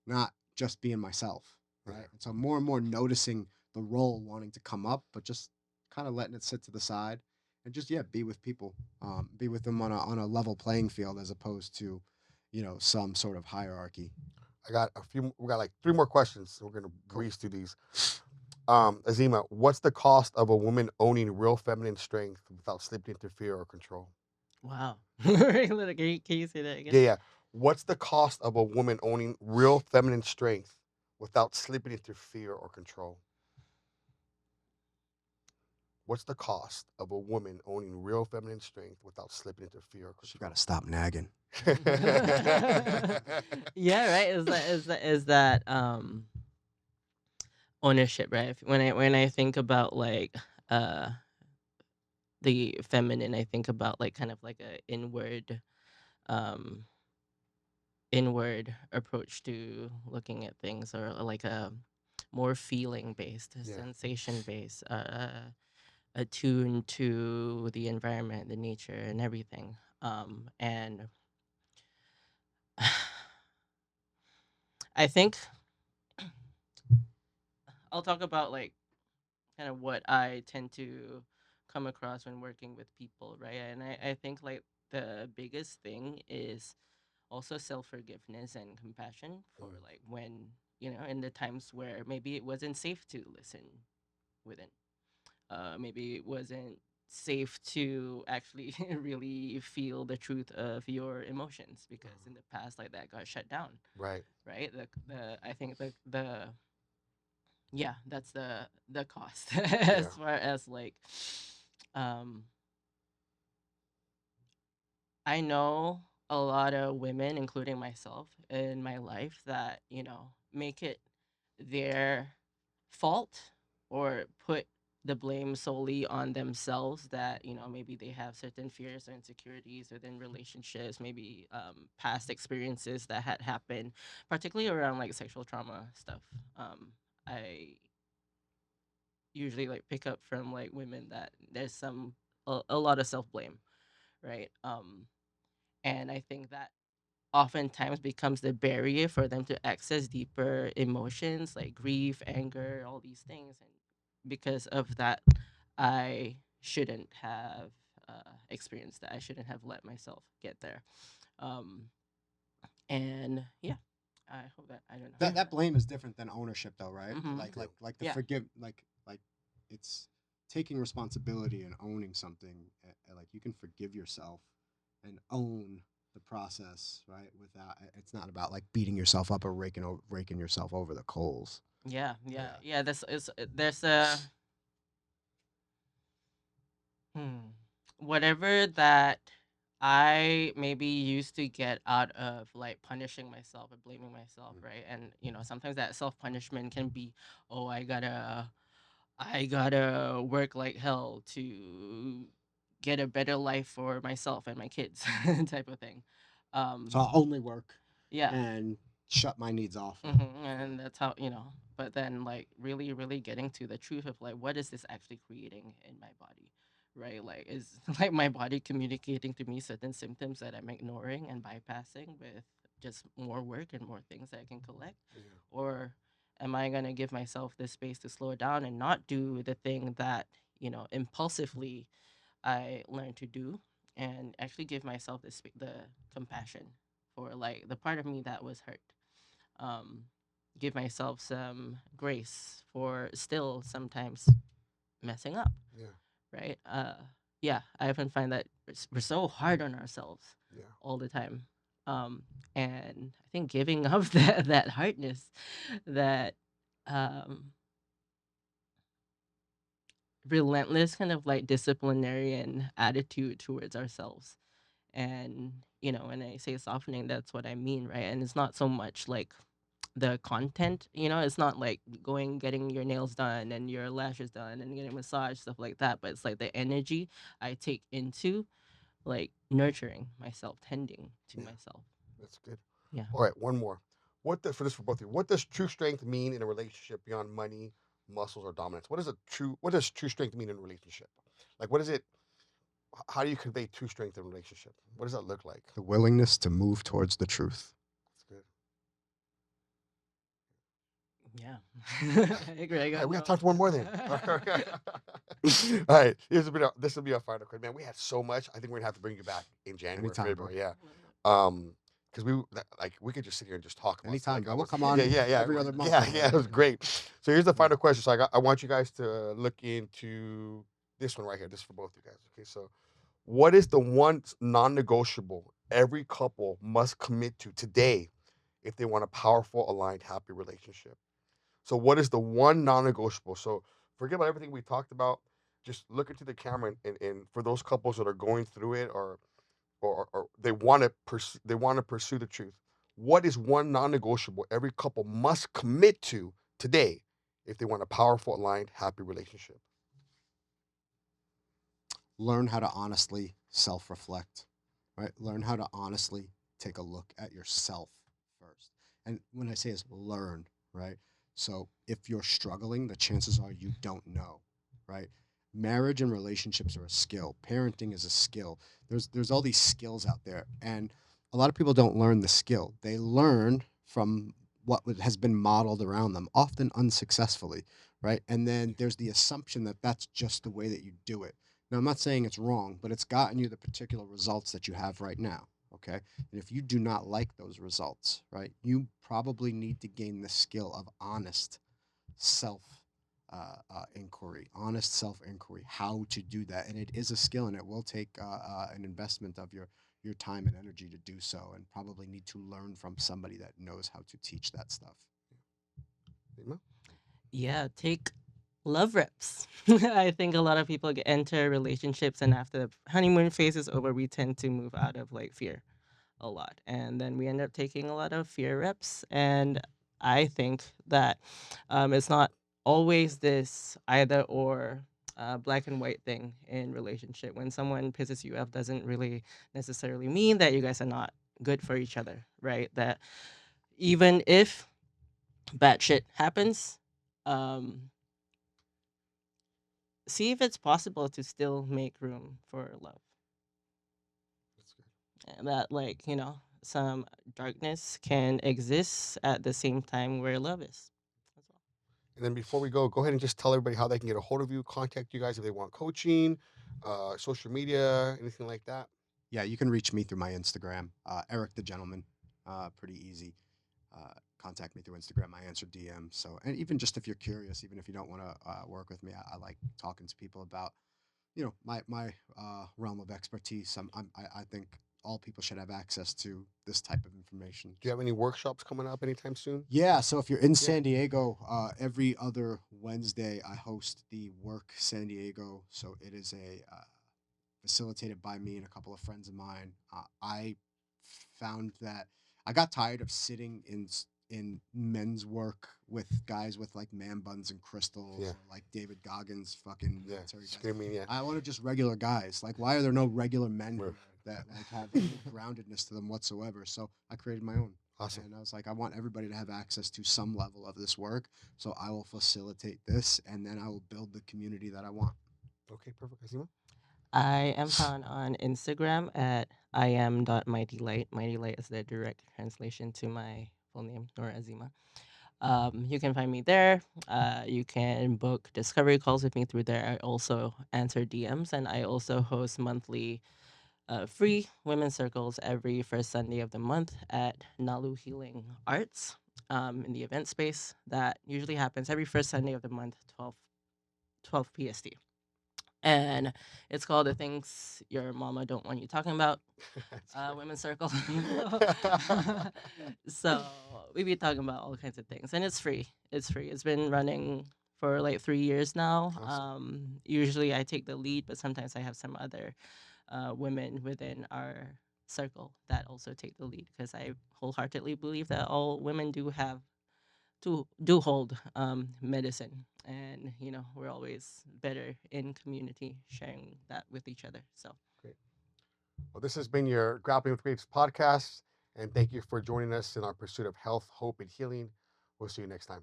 not just being myself, Yeah. right? And so more and more noticing the role wanting to come up, but just kind of letting it sit to the side and just yeah, be with people, be with them on a level playing field as opposed to, you know, some sort of hierarchy. I got a few we got like three more questions. So we're gonna Cool. breeze through these. Azima, what's the cost of a woman owning real feminine strength without slipping into fear or control? Wow. Can you say that Yeah, again? yeah. What's the cost of a woman owning real feminine strength without slipping into fear or control? What's the cost of a woman owning real feminine strength without slipping into fear or She got to control? stop nagging. Yeah, right. Is that ownership, right? When I think about like uh the feminine, I think about like kind of like a um inward approach to looking at things, or like a more feeling based, Yeah, sensation based, attuned to the environment, the nature, and everything. And I think I'll talk about like kind of what I tend to come across when working with people, right? And I think like the biggest thing is also self forgiveness and compassion for mm, like when in the times where maybe it wasn't safe to listen within. Maybe it wasn't safe to actually really feel the truth of your emotions because in the past, like that got shut down, Right. right? The I think the yeah, that's the cost as Yeah. far as like, um, I know a lot of women, including myself in my life, that, make it their fault or put the blame solely on themselves that, maybe they have certain fears or insecurities within relationships, maybe past experiences that had happened, particularly around like sexual trauma stuff. I usually like pick up from like women that there's a lot of self blame, right? And I think that oftentimes becomes the barrier for them to access deeper emotions like grief, anger, all these things. And because of that, I shouldn't have experienced that. I shouldn't have let myself get there. Um, and yeah, I hope that I don't That know. that blame is different than ownership, though, right? Hmm. Me Like too. like like the Yeah. forgive like it's taking responsibility and owning something. Like you can forgive yourself and own the process, right? Without it's not about like beating yourself up or raking yourself over the coals. Yeah, yeah, Yeah. yeah. This is there's a whatever that I maybe used to get out of like punishing myself and blaming myself, Mm. right? And sometimes that self punishment can be, oh, I gotta work like hell to get a better life for myself and my kids, type of thing. So Um, I'll only work yeah. and shut my needs off. And that's how, but then like really really getting to the truth of like what is this actually creating in my body, right? Like is like my body communicating to me certain symptoms that I'm ignoring and bypassing with just more work and more things that I can collect, Yeah. or am I going to give myself the space to slow down and not do the thing that impulsively I learned to do, and actually give myself the compassion for like the part of me that was hurt. um, give myself some grace for still sometimes messing up, Yeah. right? Yeah, I often find that we're so hard on ourselves Yeah. all the time. Um, and I think giving up that hardness, that um, relentless kind of like disciplinarian attitude towards ourselves. And, when I say softening, that's what I mean, right? And it's not so much like the content, it's not like going getting your nails done and your lashes done and getting a massage, stuff like that, but it's like the energy I take into like nurturing myself, tending to Yeah. myself. That's good. Yeah. All right. One more. For both of you? What does true strength mean in a relationship beyond money, muscles, or dominance? What does true strength mean in a relationship? Like, what is it? How do you convey true strength in a relationship? What does that look like? The willingness to move towards the truth. That's good. Yeah. I agree. I All right, got we got no. time for one more then. All right, this will be our final question, man. We had so much. I think we're gonna have to bring you back in January, Anytime, bro. February. Yeah, Love it. because like we could just sit here and just talk about stuff. Anytime, Like bro. I We'll was, come yeah, on yeah, yeah, every other month, yeah, bro. yeah. It was great. So here's the Yeah. final question. So I want you guys to look into this one right here. This is for both you guys. Okay, so what is the one non-negotiable every couple must commit to today if they want a powerful, aligned, happy relationship? So what is the one non-negotiable? So forget about everything we talked about. Just look into the camera and for those couples that are going through it or they want to pursue the truth. What is one non-negotiable every couple must commit to today if they want a powerful, aligned, happy relationship? Learn how to honestly self-reflect, right? Learn how to honestly take a look at yourself first. And when I say is learn, right? So if you're struggling, the chances are you don't know, right? Marriage and relationships are a skill. Parenting is a skill. There's all these skills out there, and a lot of people don't learn the skill. They learn from what has been modeled around them, often unsuccessfully, right? And then there's the assumption that that's just the way that you do it. Now, I'm not saying it's wrong, but it's gotten you the particular results that you have right now, Okay. And if you do not like those results, right, you probably need to gain the skill of honest self inquiry, honest self inquiry, how to do that. And it is a skill, and it will take an investment of your time and energy to do so, and probably need to learn from somebody that knows how to teach that stuff. Azimah? Yeah, take love reps. I think a lot of people enter relationships, and after the honeymoon phase is over, we tend to move out of like fear a lot, and then we end up taking a lot of fear reps. And I think that it's not always this either or black and white thing in relationship. When someone pisses you off, doesn't really necessarily mean that you guys are not good for each other, right? That even if bad shit happens, um, see if it's possible to still make room for love. That's good. And that, like, some darkness can exist at the same time where love is. That's all. And then before we go ahead and just tell everybody how they can get a hold of you, contact you guys if they want coaching, social media, anything like that. Yeah, you can reach me through my Instagram, Eric the Gentleman. Pretty easy. Contact me through Instagram. I answer DMs. So, and even just if you're curious, even if you don't want to work with me, I like talking to people about, my realm of expertise. I think all people should have access to this type of information. Do you have any workshops coming up anytime soon? Yeah, so if you're in Yeah. San Diego, every other Wednesday I host the Work San Diego. So it is a facilitated by me and a couple of friends of mine. I found that I got tired of sitting in men's work with guys with like man buns and crystals, Yeah. or like David Goggins, fucking Yeah. military guys. Screaming. Yeah. I wanted just regular guys. Like, why are there no regular men We're- here that like have any groundedness to them whatsoever? So I created my own. Awesome. And I was like, I want everybody to have access to some level of this work. So I will facilitate this, and then I will build the community that I want. Okay. Perfect. Azimah? I am found on Instagram at iam.mightylight. Mighty Light is the direct translation to my full name, Nora Azima. You can find me there. You can book discovery calls with me through there. I also answer DMs, and I also host monthly free women's circles every first Sunday of the month at Nalu Healing Arts in the event space. That usually happens every first Sunday of the month, 12 PST. And it's called The Things Your Mama Don't Want You Talking About, That's great. women's circle. So we be talking about all kinds of things, and it's free. It's free. It's been running for like 3 years now. Awesome. Usually I take the lead, but sometimes I have some other women within our circle that also take the lead, because I wholeheartedly believe that all women do hold medicine, and we're always better in community sharing that with each other. So Great. Well, this has been your Grappling with Grace podcast, and thank you for joining us in our pursuit of health, hope, and healing. We'll see you next time.